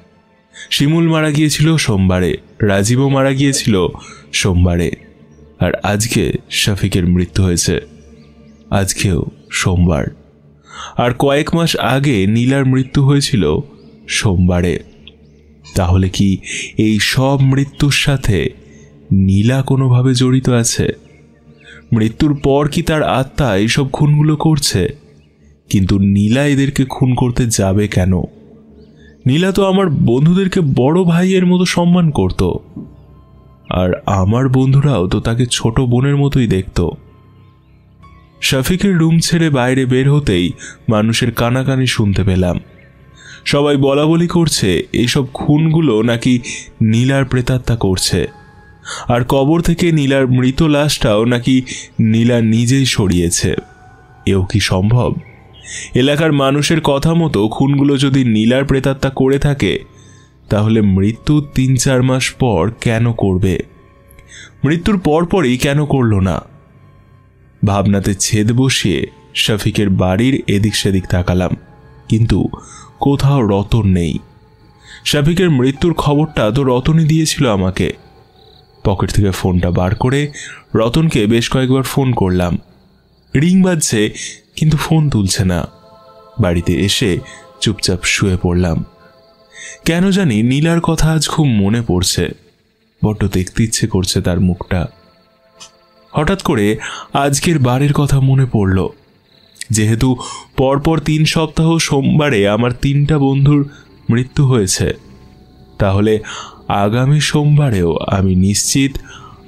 শিমুল মারা গিয়েছিল সোমবারে, রাজীবও মারা গিয়েছিল সোমবারে, আর আজকে শফিকের মৃত্যু হয়েছে, আজকেও সোমবার। আর কয়েক মাস আগে নীলার মৃত্যু হয়েছিল সোমবারে। তাহলে কি এই সব মৃত্যুর সাথে নীলা কোনোভাবে জড়িত আছে? মৃত্যুর পর কি তার আত্মা এইসব খুনগুলো করছে? কিন্তু নীলা এদেরকে খুন করতে যাবে কেন? নীলা তো আমার বন্ধুদেরকে বড় ভাইয়ের মতো সম্মান করত, আর আমার বন্ধুরাও তো তাকে ছোট বোনের মতোই দেখত। শফিকের রুম ছেড়ে বাইরে বের হতেই মানুষের কানাকানি শুনতে পেলাম। সবাই বলা বলি করছে এইসব খুনগুলো নাকি নীলার প্রেতাত্মা করছে, আর কবর থেকে নীলার মৃত লাশটাও নাকি নীলা নিজেই সরিয়েছে। এও কি সম্ভব? এলাকার মানুষের কথা মতো খুনগুলো যদি নীলার প্রেতাত্মা করে থাকে, তাহলে মৃত্যুর 3-4 মাস পর কেন করবে? মৃত্যুর পরপরই কেন করল না? ভাবনাতে ছেদ বসিয়ে শফিকের বাড়ির এদিক সেদিক তাকালাম, কিন্তু কোথাও রতন নেই। শফিকের মৃত্যুর খবরটা তো রতনই দিয়েছিল আমাকে। পকেট থেকে ফোনটা বার করে রতনকে বেশ কয়েকবার ফোন করলাম। রিং বাজছে, কিন্তু ফোন তুলছে না। বাড়িতে এসে চুপচাপ শুয়ে পড়লাম। কেন জানি নীলার কথা আজ খুব মনে পড়ছে, বড্ড দেখতে ইচ্ছে করছে তার মুখটা। হঠাৎ করে আজকের বারের কথা মনে পড়ল। যেহেতু পরপর 3 সপ্তাহ সোমবারে আমার 3টা বন্ধুর মৃত্যু হয়েছে, তাহলে আগামী সোমবারেও আমি নিশ্চিত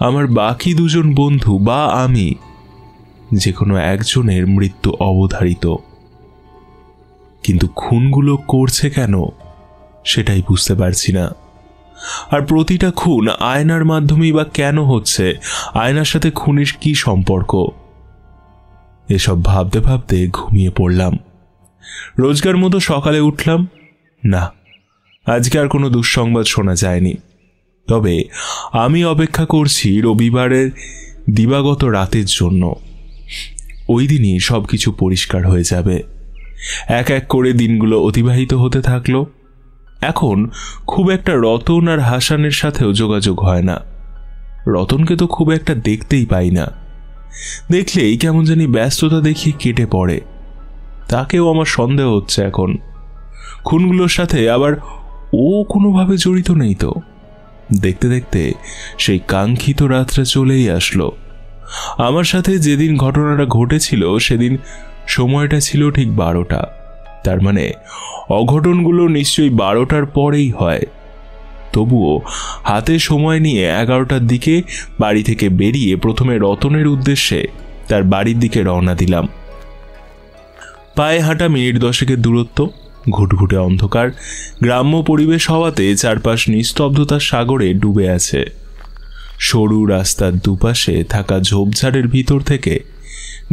আমার বাকি 2জন বন্ধু বা আমি যে কোনো একজনের মৃত্যু অবধারিত। কিন্তু খুনগুলো করছে কেন সেটাই বুঝতে পারছি না। আর প্রতিটা খুন আয়নার মাধ্যমেই বা কেন হচ্ছে? আয়নার সাথে খুনের কি সম্পর্ক? এসব ভাবতে ভাবতে ঘুমিয়ে পড়লাম। রোজগার মতো সকালে উঠলাম, না, আজকে আর কোনো দুঃসংবাদ শোনা যায়নি। তবে আমি অপেক্ষা করছি রবিবারের দিবাগত রাতের জন্য। ওই দিনই সব কিছু পরিষ্কার হয়ে যাবে। এক এক করে দিনগুলো অতিবাহিত হতে থাকলো। এখন খুব একটা রতন আর হাসানের সাথেও যোগাযোগ হয় না। রতনকে তো খুব একটা দেখতেই পাই না। দেখলেই কেমন জানি ব্যস্ততা দেখিয়ে কেটে পড়ে। তাকেও আমার সন্দেহ হচ্ছে এখন। খুনগুলোর সাথে আবার ও কোনোভাবে জড়িত নেই তো? দেখতে দেখতে সেই কাঙ্ক্ষিত রাতটা চলেই আসলো। আমার সাথে যেদিন ঘটনাটা ঘটেছিল সেদিন সময়টা ছিল ঠিক 12টা। তার মানে অঘটনগুলো নিশ্চয়ই 12টার পরেই হয়। তবুও হাতে সময় নিয়ে 11টার দিকে বাড়ি থেকে বেরিয়ে প্রথমে রতনের উদ্দেশ্যে তার বাড়ির দিকে রওনা দিলাম। পায়ে হাঁটা মিনিট 10-এর দূরত্ব। ঘুটঘুটে অন্ধকার গ্রাম্য পরিবেশ হওয়াতে চারপাশ নিস্তব্ধতার সাগরে ডুবে আছে। সরু রাস্তার দুপাশে থাকা ঝোপঝাড়ের ভিতর থেকে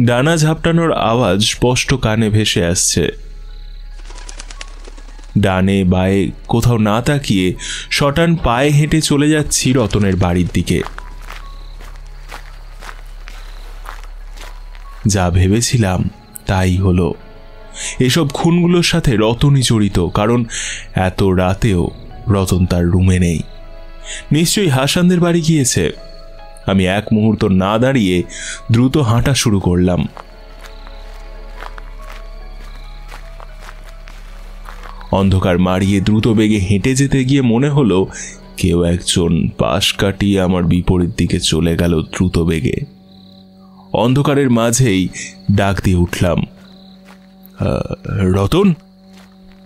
ডানা ঝাপটানোর আওয়াজ স্পষ্ট কানে ভেসে আসছে। ডানে বায়ে কোথাও না তাকিয়ে শটান পায়ে হেঁটে চলে যাচ্ছি রতনের বাড়ির দিকে। যা ভেবেছিলাম তাই হলো। এসব খুনগুলোর সাথে রতনই জড়িত, কারণ এত রাতেও রতন তার রুমে নেই। নিশ্চয়ই হাসানদের বাড়ি গিয়েছে। আমি এক মুহূর্ত না দাঁড়িয়ে দ্রুত হাঁটা শুরু করলাম। অন্ধকার মারিয়ে দ্রুত বেগে হেঁটে যেতে গিয়ে মনে হলো কেউ একজন পাশ কাটিয়ে আমার বিপরীত দিকে চলে গেল দ্রুত বেগে। অন্ধকারের মাঝেই ডাক দিয়ে উঠলাম, রতন।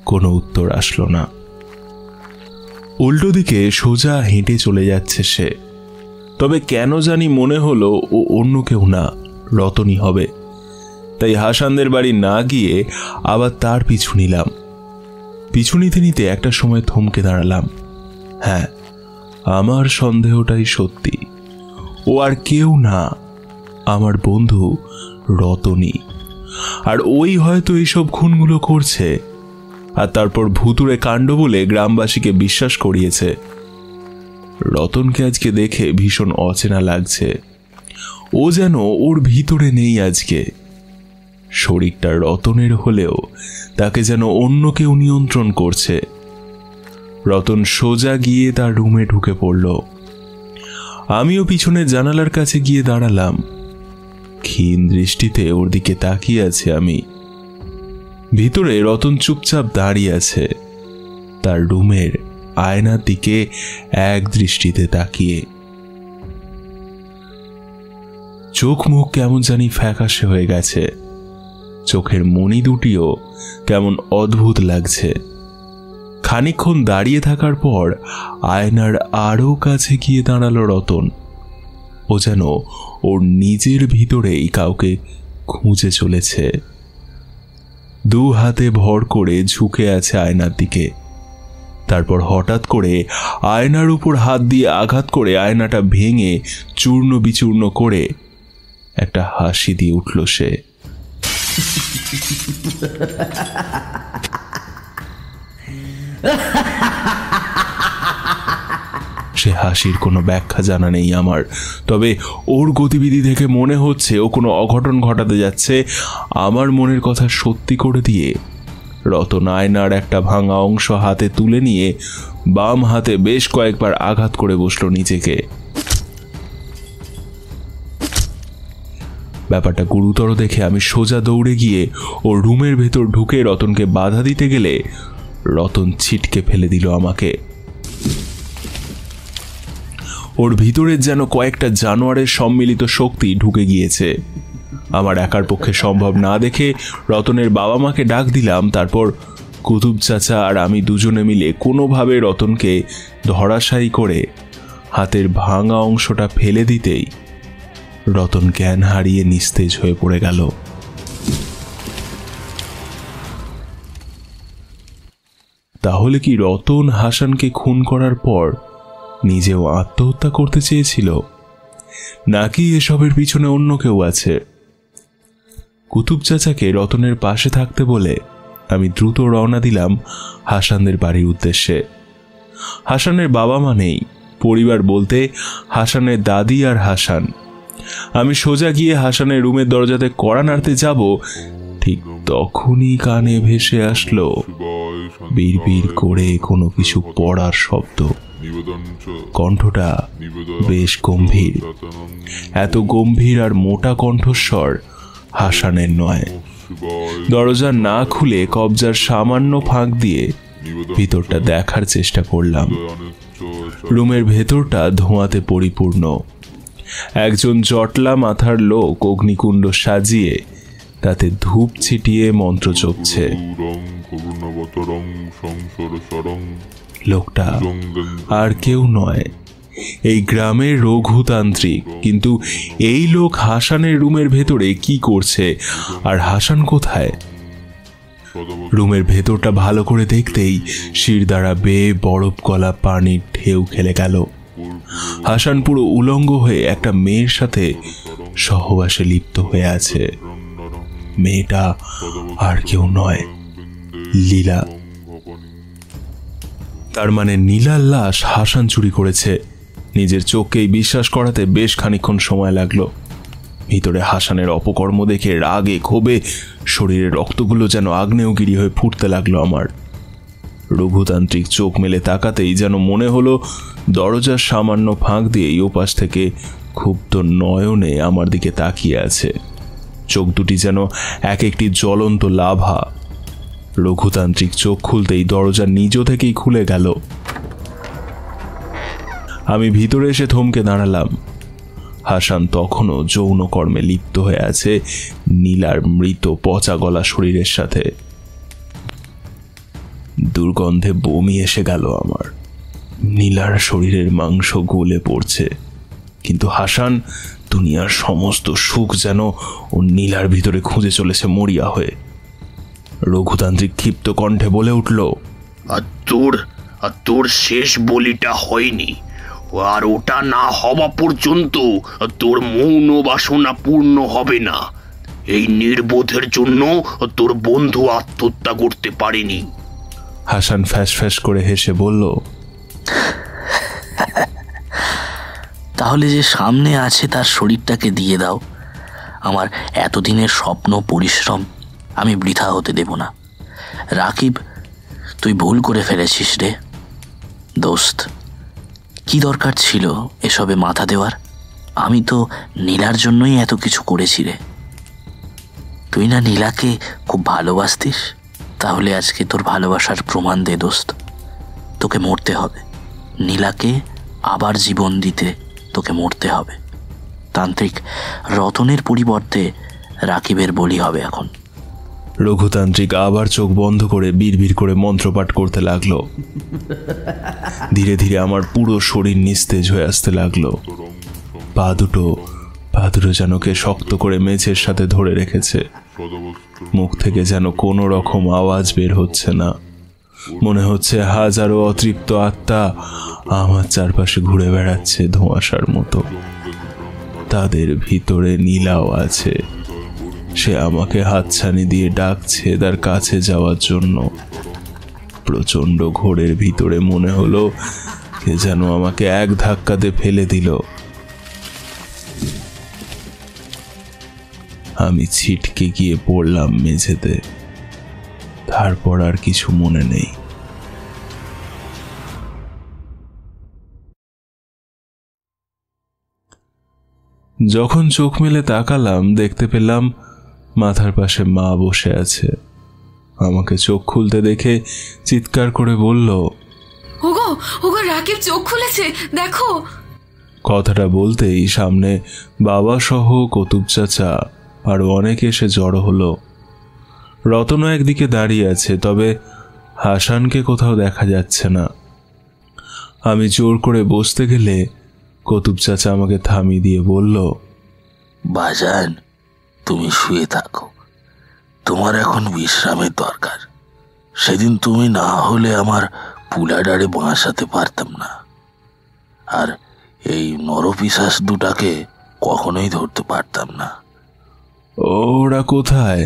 কোনো উত্তর আসলো না। উল্টো দিকে সোজা হেঁটে চলে যাচ্ছে সে। তবে কেন জানি মনে হলো ও অন্য কেউ না, রতনই হবে। তাই হাসানদের বাড়ি না গিয়ে আবার তার পিছু নিলাম। পিছু নিতে নিতে একটা সময় থমকে দাঁড়ালাম। হ্যাঁ, আমার সন্দেহটাই সত্যি। ও আর কেউ না, আমার বন্ধু রতনই। আর ওই হয়তো এইসব খুনগুলো করছে, আর তারপর ভুতুড়ে কাণ্ড বলে গ্রামবাসীকে বিশ্বাস করিয়েছে। রতনকে আজকে দেখে ভীষণ অচেনা লাগছে। ও যেন ওর ভিতরে নেই আজকে। শরীরটা রতনের হলেও তাকে যেন অন্য কেউ নিয়ন্ত্রণ করছে। রতন সোজা গিয়ে তার রুমে ঢুকে পড়ল। আমিও পিছনের জানালার কাছে গিয়ে দাঁড়ালাম। ক্ষীণ দৃষ্টিতে ওর দিকে তাকিয়ে আছে আমি। ভিতরে রতন চুপচাপ দাঁড়িয়ে আছে, তার রুমের আয়নার দিকে এক দৃষ্টিতে তাকিয়ে। চোখ মুখ কেমন জানি ফ্যাকাশে হয়ে গেছে। চোখের মণি দুটিও কেমন অদ্ভুত লাগছে। খানিকক্ষণ দাঁড়িয়ে থাকার পর আয়নার আরও কাছে গিয়ে দাঁড়ালো রতন। ও যেন ওর নিজের ভিতরেই কাউকে খুঁজে চলেছে। দু হাতে ভর করে ঝুঁকে আছে আয়নার দিকে। তারপর হঠাৎ করে আয়নার উপর হাত দিয়ে আঘাত করে আয়নাটা ভেঙে চূর্ণ বিচূর্ণ করে একটা হাসি দিয়ে উঠল সে। সে হাসির কোনো ব্যাখ্যা জানা নেই আমার, তবে ওর গতিবিধি দেখে মনে হচ্ছে ও কোনো অঘটন ঘটাতে যাচ্ছে। আমার মনের কথা সত্যি করে দিয়ে রতন আয়নার একটা ভাঙা অংশ হাতে তুলে নিয়ে বাম হাতে বেশ কয়েকবার আঘাত করে বসলো নিজেকে। ব্যাপারটা গুরুতর দেখে আমি সোজা দৌড়ে গিয়ে ওর রুমের ভেতর ঢুকে রতনকে বাধা দিতে গেলে রতন ছিটকে ফেলে দিল আমাকে। ওর ভিতরের যেন কয়েকটা জানোয়ারের সম্মিলিত শক্তি ঢুকে গিয়েছে। আমার একার পক্ষে সম্ভব না দেখে রতনের বাবা মাকে ডাক দিলাম। তারপর কুতুব চাচা আর আমি দুজনে মিলে কোনোভাবে রতনকে ধরাশায়ী করে হাতের ভাঙা অংশটা ফেলে দিতেই রতন জ্ঞান হারিয়ে নিস্তেজ হয়ে পড়ে গেল। তাহলে কি রতন হাসানকে খুন করার পর নিজেও আত্মহত্যা করতে চেয়েছিল, নাকি এসবের পিছনে অন্য কেউ আছে? কুতুব চাচাকে রতনের পাশে থাকতে বলে আমি দ্রুত রওনা দিলাম হাসানদের বাড়ির উদ্দেশ্যে। হাসানের বাবা মা নেই, পরিবার বলতে হাসানের দাদি আর হাসান। আমি সোজা গিয়ে হাসানের রুমের দরজাতে কড়া নাড়তে যাব, ঠিক তখনই কানে ভেসে আসলো বিড়বিড় করে কোনো কিছু পড়ার শব্দ। কণ্ঠটা বেশ গম্ভীর, এত গম্ভীর আর মোটা কণ্ঠস্বর হাসানের নয়। দরজা না খুলে কবজার সামান্য ফাঁক দিয়ে ভিতরটা দেখার চেষ্টা করলাম। রুমের ভেতরটা ধোঁয়াতে পরিপূর্ণ। একজন জটলা মাথার লোক অগ্নিকুণ্ড সাজিয়ে তাতে ধূপ ছিটিয়ে মন্ত্র জপছে। লোকটা আর কেউ নয়, এই গ্রামের রঘুতান্ত্রিক। কিন্তু এই লোক হাসানের রুমের ভেতরে কি করছে, আর হাসান কোথায়? রুমের ভেতরটা ভালো করে দেখতেই শিরদাঁড়া বেয়ে বরফ গলা পানির ঢেউ খেলে গেল। হাসান পুরো উলঙ্গ হয়ে একটা মেয়ের সাথে সহবাসে লিপ্ত হয়ে আছে। মেয়েটা আর কেউ নয়, লীলা। তার মানে নীলার লাশ হাসান চুরি করেছে। নিজের চোখকেই বিশ্বাস করাতে বেশ খানিকক্ষণ সময় লাগলো। ভিতরে হাসানের অপকর্ম দেখে রাগে ক্ষোভে শরীরের রক্তগুলো যেন আগ্নেয়গিরি হয়ে ফুটতে লাগলো আমার। রঘুতান্ত্রিক চোখ মেলে তাকাতেই যেন মনে হলো দরজার সামান্য ফাঁক দিয়েই ওপাশ থেকে ক্ষুব্ধ নয়নে আমার দিকে তাকিয়ে আছে। চোখ দুটি যেন এক একটি জ্বলন্ত লাভা। রঘুতান্ত্রিক চোখ খুলতেই দরজা নিজ থেকেই খুলে গেল। আমি ভিতরে এসে থমকে দাঁড়ালাম। হাসান তখনও যৌন কর্মে লিপ্ত হয়ে আছে নীলার মৃত পচা গলা শরীরের সাথে। দুর্গন্ধে বমি এসে গেল আমার। নীলার শরীরের মাংস গলে পড়ছে, কিন্তু হাসান দুনিয়ার সমস্ত সুখ যেন ও নীলার ভিতরে খুঁজে চলেছে মরিয়া হয়ে। রঘুতান্ত্রিক ক্ষিপ্ত কণ্ঠে বলে উঠল, আর তোর শেষ বলিটা হয়নি, আর ওটা না হওয়া পর্যন্ত তোর মৌন বাসনা পূর্ণ হবে না। এই নির্বোধের জন্য তোর বন্ধু আত্মহত্যা করতে পারেনি। হাসান ফ্যাস ফ্যাস করে হেসে বলল, তাহলে যে সামনে আছে তার শরীরটাকে দিয়ে দাও। আমার এতদিনের স্বপ্ন পরিশ্রম আমি বৃথা হতে দেব না। রাকিব, তুই ভুল করে ফেলেছিস রে দোস্ত। কি দরকার ছিল এসবে মাথা দেওয়ার? আমি তো নীলার জন্যই এত কিছু করেছি রে। তুই না নীলাকে খুব ভালোবাসতিস? তাহলে আজকে তোর ভালোবাসার প্রমাণ দে দোস্ত। তোকে মরতে হবে, নীলাকে আবার জীবন দিতে তোকে মরতে হবে। তান্ত্রিক রতনের পরিবর্তে রাকিবের বলি হবে এখন। রঘুতান্ত্রিক আবার চোখ বন্ধ করে বিড়বিড় করে মন্ত্রপাঠ করতে লাগলো। ধীরে ধীরে আমার পুরো শরীর নিস্তেজ হয়ে আসতে লাগলো। পা দুটো যেন কে শক্ত করে মেঝের সাথে ধরে রেখেছে। মুখ থেকে যেন কোনো রকম আওয়াজ বের হচ্ছে না। মনে হচ্ছে হাজারো অতৃপ্ত আত্মা আমার চারপাশে ঘুরে বেড়াচ্ছে ধোঁয়াশার মতো। তাদের ভিতরে নীলাও আছে। সে আমাকে হাতছানি দিয়ে ডাকছে তার কাছে যাওয়ার জন্য। প্রচন্ড ঘোরের ভিতরে মনে হলো কে যেন আমাকে এক ধাক্কাতে ফেলে দিল। আমি ছিটকে গিয়ে পড়লাম মেঝেতে। তারপর আর কিছু মনে নেই। যখন চোখ মেলে তাকালাম দেখতে পেলাম মাথার পাশে মা বসে আছে। আমাকে চোখ খুলতে দেখে চিৎকার করে বলল, ওগো ওগো, রাকিব চোখ খুলেছে, দেখো। কথাটা বলতেই সামনে বাবা সহ কতুব চাচা আরো অনেকে এসে জড়ো হলো। রতনও একদিকে দাঁড়িয়ে আছে, তবে হাসানকে কোথাও দেখা যাচ্ছে না। আমি জোর করে বসতে গেলে কতুব চাচা আমাকে থামিয়ে দিয়ে বলল, বাজান, তুমি শুয়ে থাকো, তোমার এখন বিশ্রামের দরকার। সেদিন তুমি না হলে আমার পুলাডারে বাঁচাতে পারতাম না, আর এই নরপিশাচ দুটাকে কখনোই ধরতে পারতাম না। ওরা কোথায়?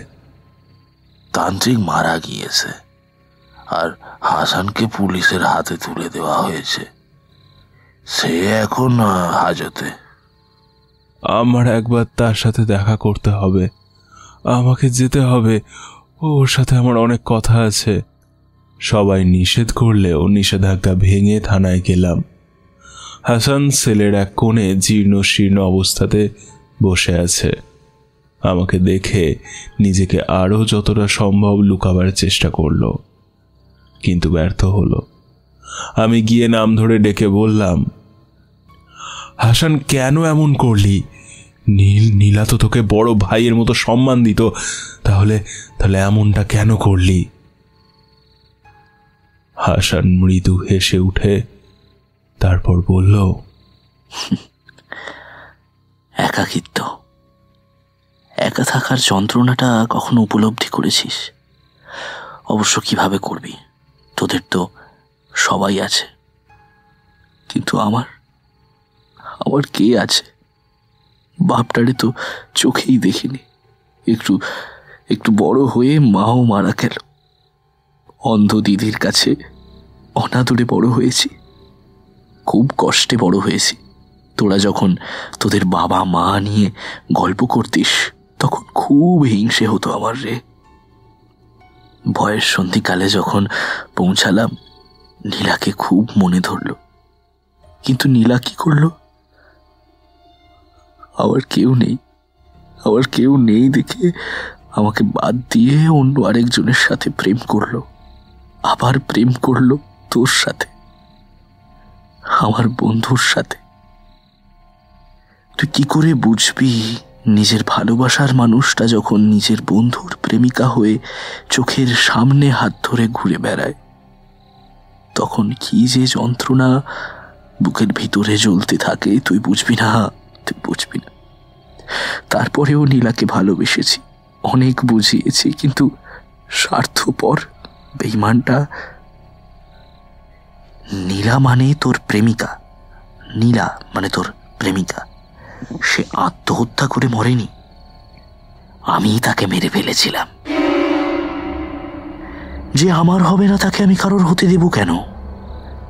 তান্ত্রিক মারা গিয়েছে, আর হাসানকে পুলিশের হাতে তুলে দেওয়া হয়েছে। সে এখন হাজতে। আমার একবার তার সাথে দেখা করতে হবে, আমাকে যেতে হবে, ওর সাথে আমার অনেক কথা আছে। সবাই নিষেধ করলেও নিষেধাজ্ঞা ভেঙে থানায় গেলাম। হাসান সেলের এক কোণে জীর্ণ শীর্ণ অবস্থাতে বসে আছে। আমাকে দেখে নিজেকে আরও যতটা সম্ভব লুকাবার চেষ্টা করলো, কিন্তু ব্যর্থ হলো। আমি গিয়ে নাম ধরে ডেকে বললাম, হাসান, কেন এমন করলি? নীলা তো তোকে বড় ভাইয়ের মতো সম্মান দিত, তাহলে এমনটা কেন করলি? হাসান মৃদু হেসে উঠে তারপর বলল, একাকিত্ব, একা থাকার যন্ত্রণাটা কখনো উপলব্ধি করেছিস? অবশ্য কিভাবে করবি, তোদের তো সবাই আছে, কিন্তু আমার কে আছে? বাপটারে তো চোখেই দেখিনি। একটু বড় হয়ে মাও মারা গেল। অন্ধ দিদির কাছে অনাদরে বড় হয়েছি, খুব কষ্টে বড় হয়েছি। তোরা যখন তোদের বাবা মা নিয়ে গল্প করতিস তখন খুব হিংসে হতো আমার রে। ভয়ের সন্ধিকালে যখন পৌঁছালাম, নীলাকে খুব মনে ধরল, কিন্তু নীলা কি করলো? আমার কেউ নেই দেখে আমাকে বাদ দিয়ে অন্য আরেকজনের সাথে প্রেম করলো। আবার প্রেম করলো তোর সাথে, আমার বন্ধুর সাথে। তুই কি করে বুঝবি নিজের ভালোবাসার মানুষটা যখন নিজের বন্ধুর প্রেমিকা হয়ে চোখের সামনে হাত ধরে ঘুরে বেড়ায়? তখন কি যে যন্ত্রণা বুকের ভিতরে জ্বলতে থাকে তুই বুঝবি না। তারপরেও নীলাকে ভালোবেসেছি, অনেক বুঝিয়েছি, কিন্তু স্বার্থপর বেঈমানটা। নীলা মানে তোর প্রেমিকা, সে আত্মহত্যা করে মরেনি, আমি তাকে মেরে ফেলেছিলাম। যে আমার হবে না তাকে আমি কারোর হতে দেব কেন?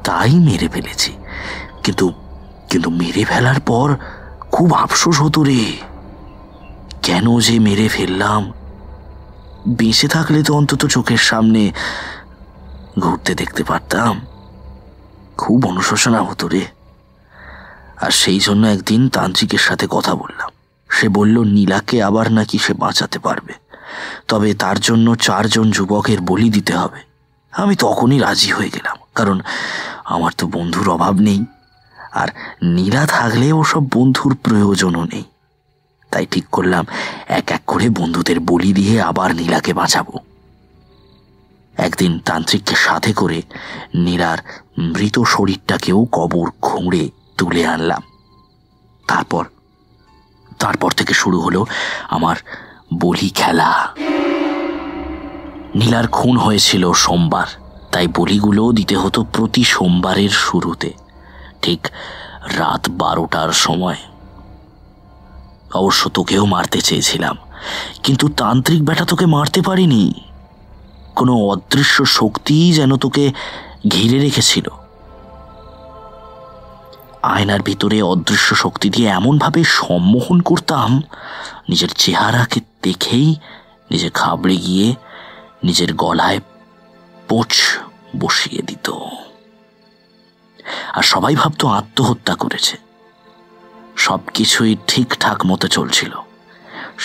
তাই মেরে ফেলেছি। কিন্তু মেরে ফেলার পর খুব আফসোস হতো রে, কেন যে মেরে ফেললাম। বেঁচে থাকলে তো অন্তত চোখের সামনে ঘুরতে দেখতে পারতাম। খুব অনুশোচনা হতো রে। আর সেই জন্য একদিন তান্ত্রিকের সাথে কথা বললাম। সে বলল নীলাকে আবার নাকি সে বাঁচাতে পারবে, তবে তার জন্য 4 জন যুবকের বলি দিতে হবে। আমি তখনই রাজি হয়ে গেলাম, কারণ আমার তো বন্ধুর অভাব নেই, আর নীলা থাকলে ওসব বন্ধুর প্রয়োজনও নেই। তাই ঠিক করলাম এক এক করে বন্ধুদের বলি দিয়ে আবার নীলাকে বাঁচাবো। একদিন তান্ত্রিককে সাথে করে নীলার মৃত শরীরটাকেও কবর খুঁড়ে তুলে আনলাম। তারপর থেকে শুরু হলো আমার বলি খেলা। নীলার খুন হয়েছিল সোমবার, তাই বলিগুলো দিতে হতো প্রতি সোমবারের শুরুতে, ঠিক রাত 12টার সময়। অবশ্য তোকেও মারতে চেয়েছিলাম, কিন্তু তান্ত্রিক বেটা তোকে মারতে পারিনি। কোনো অদৃশ্য শক্তি যেন তোকে ঘিরে রেখেছিল। আয়নার ভিতরে অদৃশ্য শক্তি দিয়ে এমনভাবে সম্মোহন করতাম, নিজের চেহারাকে দেখেই নিজে ঘাবড়ে গিয়ে নিজের গলায় পোঁচ বসিয়ে দিত। আর সবাই ভাবতো আত্মহত্যা করেছে। সবকিছুই ঠিকঠাক মতো চলছিল।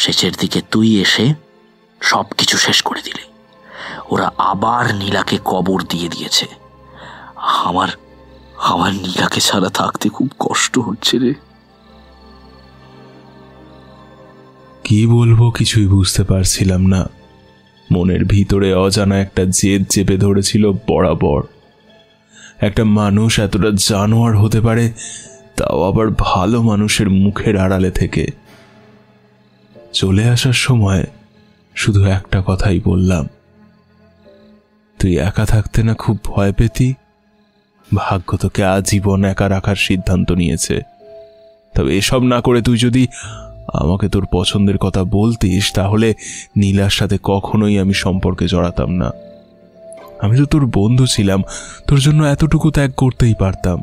শেষের দিকে তুই এসে সবকিছু শেষ করে দিলি। ওরা আবার নীলাকে কবর দিয়ে দিয়েছে। আমার নীলাকে ছাড়া থাকতে খুব কষ্ট হচ্ছে রে। কি বলবো কিছুই বুঝতে পারছিলাম না। মনের ভিতরে অজানা একটা জেদ চেপে ধরেছিল বরাবর। একটা মানুষ এতটা জানোয়ার হতে পারে, তাও আবার ভালো মানুষের মুখের আড়ালে থেকে। চলে আসার সময় শুধু একটা কথাই বললাম, তুই একা থাকতে না খুব ভয় পেতি? ভাগ্য তোকে আজীবন একা রাখার সিদ্ধান্ত নিয়েছে। তবে এসব না করে তুই যদি আমাকে তোর পছন্দের কথা বলতিস, তাহলে নীলার সাথে কখনোই আমি সম্পর্কে জড়াতাম না। আমি তো তোর বন্ধু ছিলাম, তোর জন্য এতটুকু ত্যাগ করতেই পারতাম।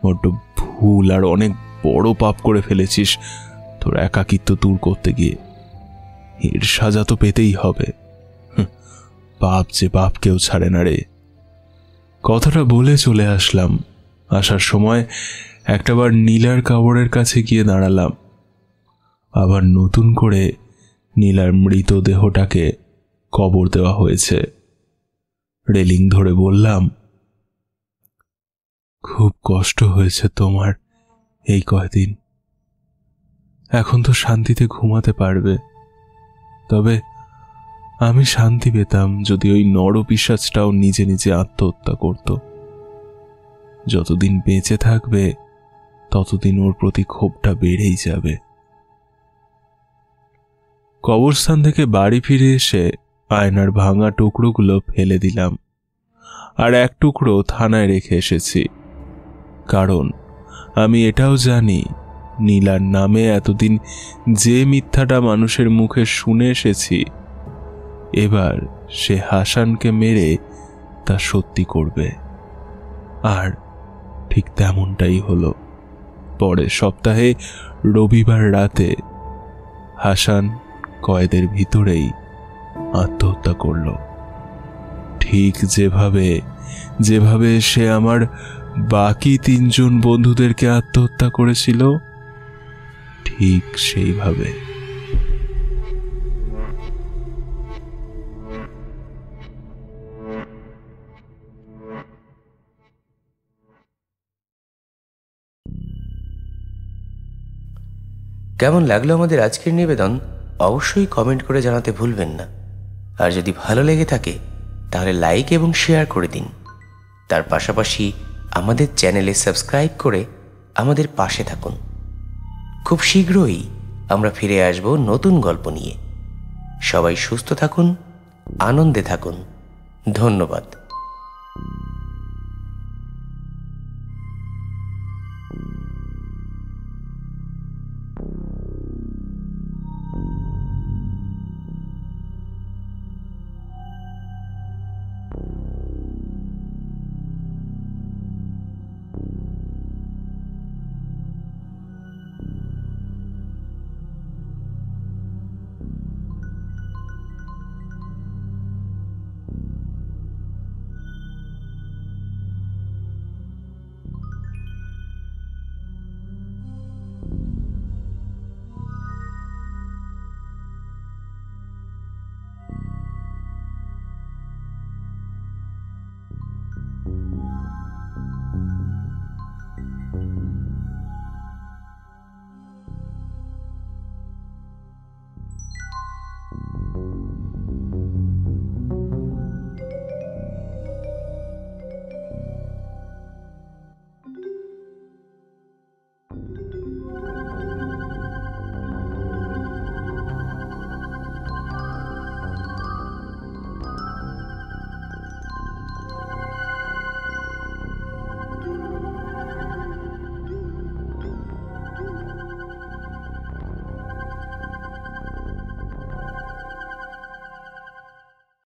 বড্ড ভুল আর অনেক বড় পাপ করে ফেলেছিস তোর একাকিত্ব দূর করতে গিয়ে। এর সাজা তো পেতেই হবে। পাপ যে বাপ কেউ ছাড়ে না রে। কথাটা বলে চলে আসলাম। আসার সময় একটাবার নীলার কবরের কাছে গিয়ে দাঁড়ালাম। আবার নতুন করে নীলার মৃতদেহটাকে কবর দেওয়া হয়েছে। রেলিং ধরে বললাম, খুব কষ্ট হয়েছে তোমার এই কয়দিন। এখন তো শান্তিতে ঘুমাতে পারবে। তবে আমি শান্তি পেতাম যদি ওই নরপিশাচটাও নিজে নিজে আত্মহত্যা করত। যতদিন বেঁচে থাকবে ততদিন ওর প্রতি ক্ষোভটা বেড়েই যাবে। কবরস্থান থেকে বাড়ি ফিরে এসে আয়নার ভাঙা টুকরোগুলো ফেলে দিলাম, আর এক টুকরো থানায় রেখে এসেছি। কারণ আমি এটাও জানি, নীলার নামে এতদিন যে মিথ্যাটা মানুষের মুখে শুনে এসেছি, এবার সে হাসানকে মেরে তা সত্যি করবে। আর ঠিক তেমনটাই হলো। পরের সপ্তাহে রবিবার রাতে হাসান কয়েদের ভিতরেই আত্মহত্যা করল। ঠিক যেভাবে সে আমার বাকি 3 জন বন্ধুদেরকে আত্মহত্যা করেছিল, ঠিক সেইভাবে। কেমন লাগলো আমাদের আজকের নিবেদন অবশ্যই কমেন্ট করে জানাতে ভুলবেন না। আর যদি ভালো লেগে থাকে তাহলে লাইক এবং শেয়ার করে দিন। তার পাশাপাশি আমাদের চ্যানেলে সাবস্ক্রাইব করে আমাদের পাশে থাকুন। খুব শীঘ্রই আমরা ফিরে আসব নতুন গল্প নিয়ে। সবাই সুস্থ থাকুন, আনন্দে থাকুন। ধন্যবাদ।